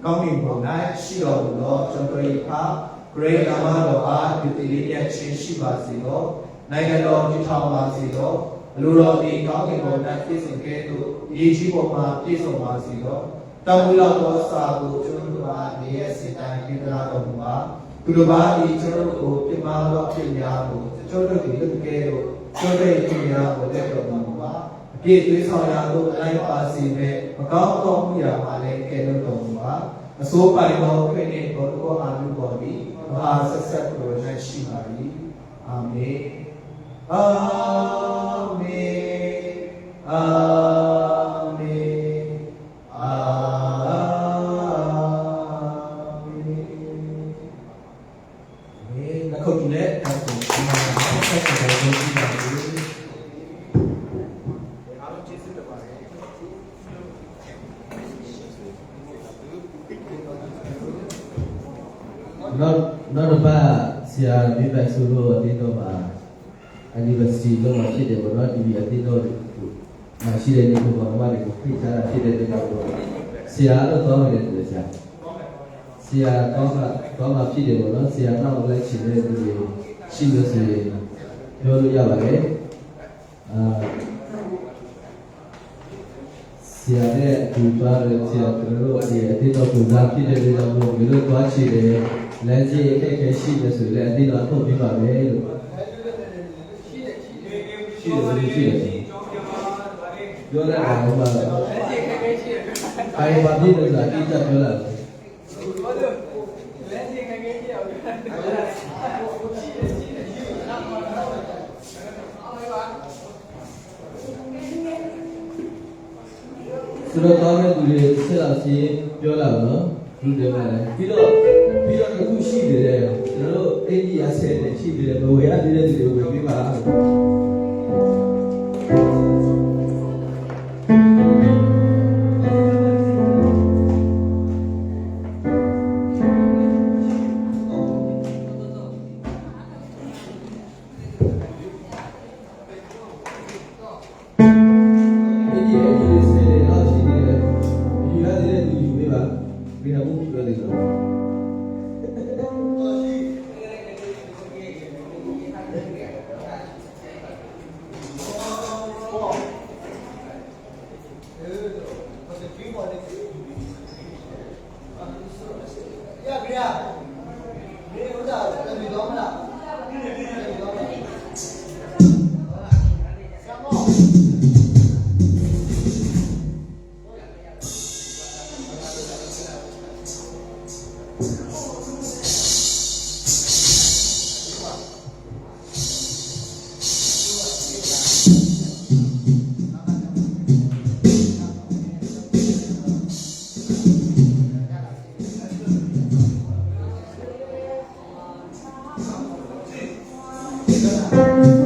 ကောင်းကင်ဘုံ၌ရှိတော်မူသောကျွန်တော်၏ဖခင်ဂရေနာမတော်အားဒီတိလေးရဲ့ချင်းရှိပါစေတော့နိုင်ငံတော်ကြီးထောင်ပါစေတော့အလိုတော်ဒီကောင်းကင်ဘုံ၌ပြည့်စုံခဲ့သို့ယေရှုပေါ်မှာပြည့်စုံပါစေတော့တောင်းလာသောစာကိုကျွန်တော်တို့အားနေရစေတိုင်းပြသနာတော်မူပါသူတို့ဘာဒီကျွန်တော်တို့ကိုပြမသောအဖြစ်များကိုကျွန်တော်တို့ဒီလူကဲတို့ကျွန်တော်တို့ပြများကိုလက်တော်မူပါအပြည့်သွေးဆောင်ရာတို့လိုက်ပါစေနဲ့မကောင်းသောမှုရာမှလည်းကယ်လို့တော်မူပါအစိုးပိုင်သောခရစ်နှင့်ဘုရားအားလုံးပေါ်ပြီးမဟာဆက်ဆက်ကို၌ရှိပါ၏အာမင်အာမင်အာမင်အာမင်လက်ခုပ်နဲ့တောင်းပန်ပါဆက်ဆက်ကိုရှိပါ၏အားလုံးကျေးဇူးတင်ပါတယ်နောက်တစ်ပတ်ဆရာမိဘဆိုလို့အတင်းတော့မှာ anniversary လုံးဝဖြစ်တယ်ပေါ့နော်ဒီအတင်းတော့ရှိတဲ့နေကိုဘာမှလည်းဖိတ်ထားတာဖြစ်တဲ့အတွက်တော့ဆရာတော့တောင်းနေတယ်ဆရာကောင်းတာဖြစ်တယ်ပေါ့နော်ဆရာတော့လိုက်ချင်တဲ့သူတွေရှိလို့ဆိုရင်ပြောလို့ရပါတယ်ဆရာနဲ့ဒီပါလေဆရာတို့အတင်းတော့ပူဇော်ဖြစ်တဲ့အတွက်တော့ဒီလိုသွားချင်တယ်လမ်းကြီးအခက်အခဲရှိတယ်ဆိုရင်အတင်းတော့ထုတ်ပြပါမယ်လို့ရှိတယ်ပြောရတာဘာလဲအိုင်ဘာဖြစ်လို့လဲအတိအကျပြောလာတယ်ဆိုတော့တောင်းတဲ့သူတွေဆက်လာစီပြောလာတော့လူတွေမှာလည်းပြီးတော့အခုရှိနေတယ်ကျွန်တော်တို့အိန္ဒိယဆယ်နဲ့ရှိနေတယ်ဘဝရသေးတဲ့သူတွေဝင်ပြီးပါ Thank you.